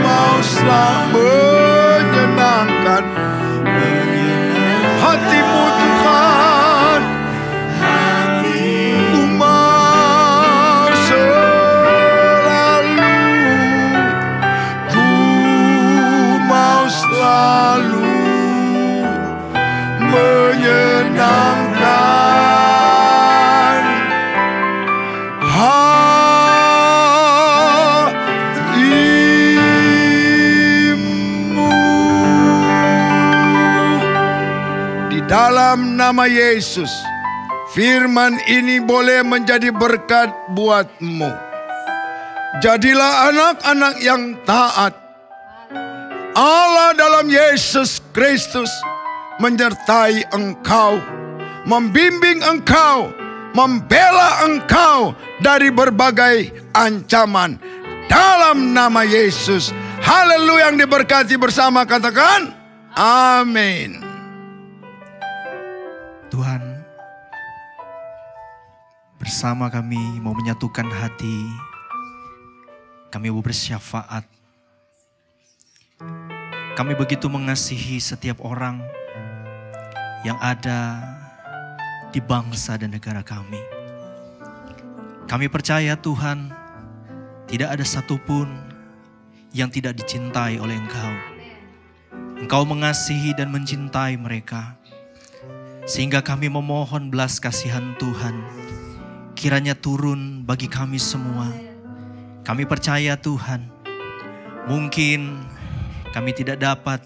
[SPEAKER 3] mau selalu menyenangkan hatimu Tuhan. Ku mau selalu, ku mau selalu menyenangkan hatimu. Di dalam nama Yesus, firman ini boleh menjadi berkat buatmu. Jadilah anak-anak yang taat. Allah dalam Yesus Kristus menyertai engkau, membimbing engkau, membela engkau dari berbagai ancaman. Dalam nama Yesus. Haleluya, yang diberkati bersama katakan amin.
[SPEAKER 4] Tuhan, bersama kami mau menyatukan hati. Kami mau bersyafaat. Kami begitu mengasihi setiap orang yang ada di bangsa dan negara kami. Kami percaya Tuhan, tidak ada satupun yang tidak dicintai oleh Engkau. Engkau mengasihi dan mencintai mereka. Sehingga kami memohon belas kasihan Tuhan, kiranya turun bagi kami semua. Kami percaya Tuhan, mungkin kami tidak dapat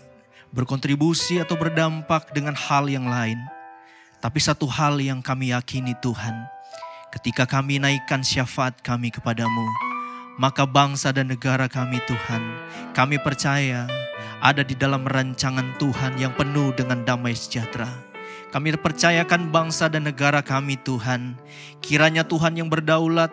[SPEAKER 4] berkontribusi atau berdampak dengan hal yang lain. Tapi satu hal yang kami yakini Tuhan, ketika kami naikkan syafaat kami kepadamu, maka bangsa dan negara kami Tuhan, kami percaya ada di dalam rancangan Tuhan yang penuh dengan damai sejahtera. Kami percayakan bangsa dan negara kami Tuhan, kiranya Tuhan yang berdaulat,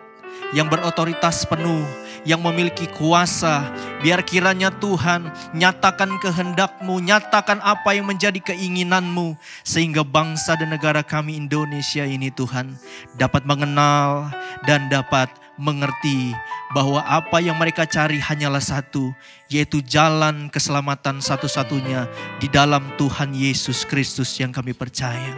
[SPEAKER 4] yang berotoritas penuh, yang memiliki kuasa, biar kiranya Tuhan nyatakan kehendak-Mu, nyatakan apa yang menjadi keinginan-Mu, sehingga bangsa dan negara kami Indonesia ini Tuhan dapat mengenal dan dapat mengerti bahwa apa yang mereka cari hanyalah satu, yaitu jalan keselamatan satu-satunya di dalam Tuhan Yesus Kristus yang kami percaya.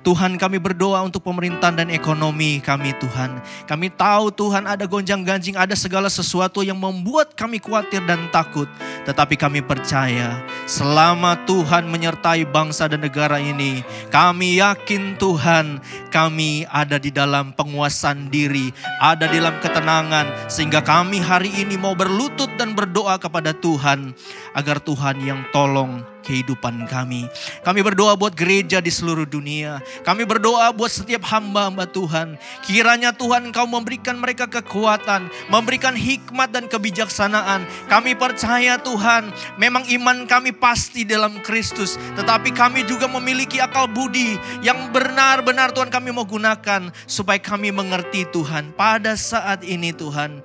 [SPEAKER 4] Tuhan, kami berdoa untuk pemerintahan dan ekonomi kami Tuhan. Kami tahu Tuhan ada gonjang-ganjing, ada segala sesuatu yang membuat kami khawatir dan takut. Tetapi kami percaya selama Tuhan menyertai bangsa dan negara ini, kami yakin Tuhan kami ada di dalam penguasaan diri, ada di dalam ketenangan. Sehingga kami hari ini mau berlutut dan berdoa kepada Tuhan agar Tuhan yang tolong kehidupan kami. Kami berdoa buat gereja di seluruh dunia. Kami berdoa buat setiap hamba-hamba Tuhan. Kiranya Tuhan Engkau memberikan mereka kekuatan, memberikan hikmat dan kebijaksanaan. Kami percaya Tuhan, memang iman kami pasti dalam Kristus. Tetapi kami juga memiliki akal budi yang benar-benar Tuhan kami mau gunakan supaya kami mengerti Tuhan. Pada saat ini Tuhan,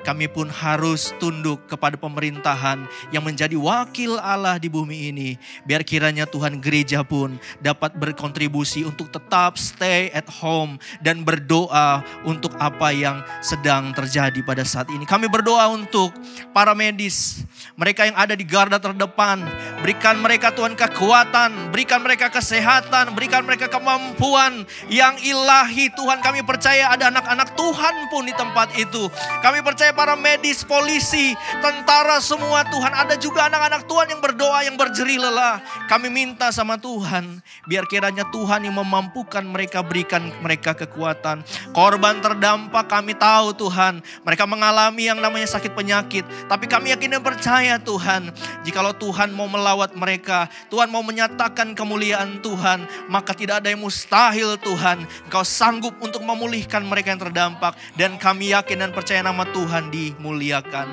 [SPEAKER 4] kami pun harus tunduk kepada pemerintahan yang menjadi wakil Allah di bumi ini. Biar kiranya Tuhan gereja pun dapat berkontribusi untuk tetap stay at home dan berdoa untuk apa yang sedang terjadi pada saat ini. Kami berdoa untuk para medis, mereka yang ada di garda terdepan. Berikan mereka Tuhan kekuatan, berikan mereka kesehatan, berikan mereka kemampuan yang ilahi Tuhan. Kami percaya ada anak-anak Tuhan pun di tempat itu. Kami percaya para medis, polisi, tentara semua Tuhan. Ada juga anak-anak Tuhan yang berdoa, yang berjerih lelah. Kami minta sama Tuhan, biar kiranya Tuhan yang memampukan mereka, berikan mereka kekuatan. Korban terdampak kami tahu Tuhan, mereka mengalami yang namanya sakit penyakit. Tapi kami yakin dan percaya Tuhan, jikalau Tuhan mau melawat mereka, Tuhan mau menyatakan kemuliaan Tuhan, maka tidak ada yang mustahil Tuhan. Engkau sanggup untuk memulihkan mereka yang terdampak. Dan kami yakin dan percaya nama Tuhan dimuliakan.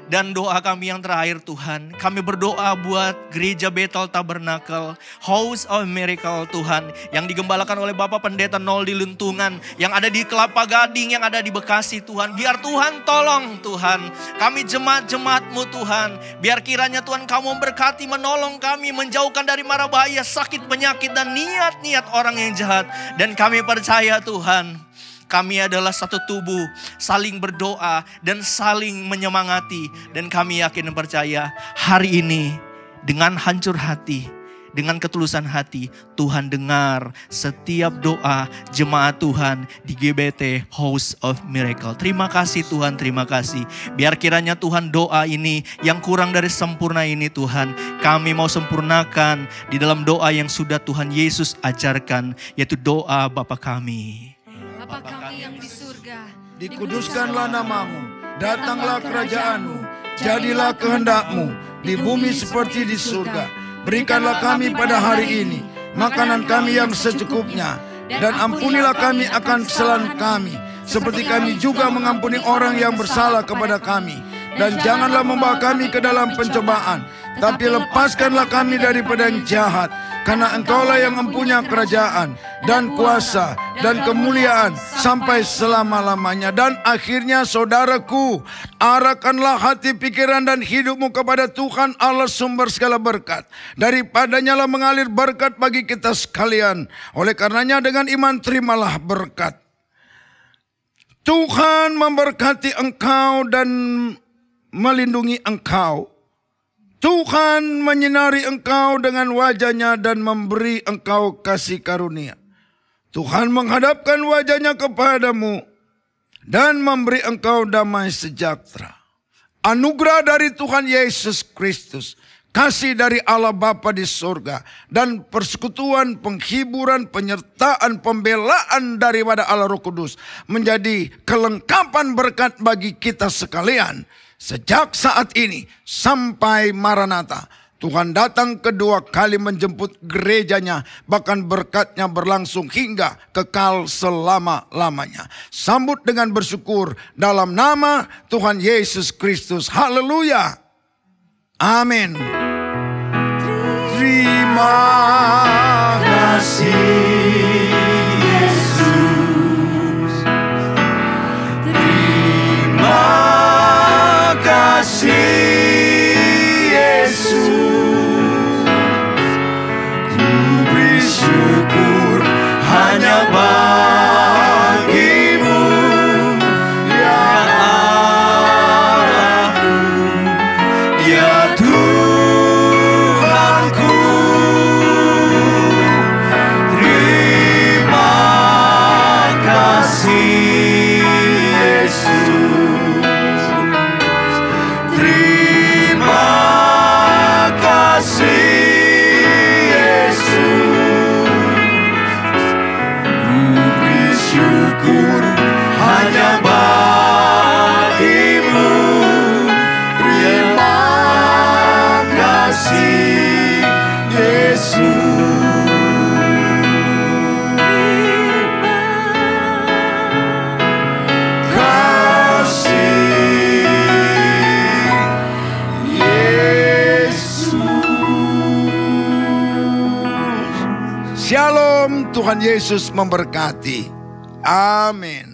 [SPEAKER 4] Dan doa kami yang terakhir Tuhan, kami berdoa buat gereja Bethel Tabernacle, House of Miracle Tuhan, yang digembalakan oleh Bapak Pendeta Nol di Luntungan, yang ada di Kelapa Gading, yang ada di Bekasi Tuhan. Biar Tuhan tolong Tuhan, kami jemaat-jemaat-Mu Tuhan, biar kiranya Tuhan Kamu memberkati, menolong kami, menjauhkan dari mara bahaya, sakit, penyakit, dan niat-niat orang yang jahat. Dan kami percaya Tuhan, kami adalah satu tubuh, saling berdoa dan saling menyemangati. Dan kami yakin dan percaya hari ini dengan hancur hati, dengan ketulusan hati, Tuhan dengar setiap doa jemaat Tuhan di GBT House of Miracle. Terima kasih Tuhan, terima kasih. Biar kiranya Tuhan doa ini yang kurang dari sempurna ini Tuhan, kami mau sempurnakan di dalam doa yang sudah Tuhan Yesus ajarkan, yaitu doa Bapa kami.
[SPEAKER 5] Bapa kami yang di surga,
[SPEAKER 3] Dikuduskanlah namamu, datanglah kerajaanmu, jadilah kehendak-Mu di bumi seperti di surga. Berikanlah kami pada hari ini makanan kami yang secukupnya, dan ampunilah kami akan kesalahan kami, seperti kami juga mengampuni orang yang bersalah kepada kami. Dan janganlah membawa kami ke dalam pencobaan, tapi lepaskanlah kami daripada yang jahat. Karena Engkaulah yang mempunyai kerajaan dan kuasa dan kemuliaan sampai selama-lamanya. Dan akhirnya saudaraku, arahkanlah hati, pikiran dan hidupmu kepada Tuhan Allah sumber segala berkat. Daripadanya lah mengalir berkat bagi kita sekalian. Oleh karenanya dengan iman terimalah berkat. Tuhan memberkati engkau dan melindungi engkau. Tuhan menyinari engkau dengan wajah-Nya dan memberi engkau kasih karunia. Tuhan menghadapkan wajah-Nya kepadamu dan memberi engkau damai sejahtera. Anugerah dari Tuhan Yesus Kristus, kasih dari Allah Bapa di surga, dan persekutuan, penghiburan, penyertaan, pembelaan daripada Allah Roh Kudus menjadi kelengkapan berkat bagi kita sekalian. Sejak saat ini sampai Maranatha, Tuhan datang kedua kali menjemput gerejanya, bahkan berkat-Nya berlangsung hingga kekal selama-lamanya. Sambut dengan bersyukur dalam nama Tuhan Yesus Kristus. Haleluya. Amin. Terima kasih Yesus. Terima kasih Yesus, ku beri syukur hanya bagi-Mu ya Allahku, ya Tuhanku. Terima kasih Yesus. Terima kasih Yesus, ku beri syukur hanya bagi-Mu. Terima kasih Yesus. Shalom, Tuhan Yesus memberkati. Amin.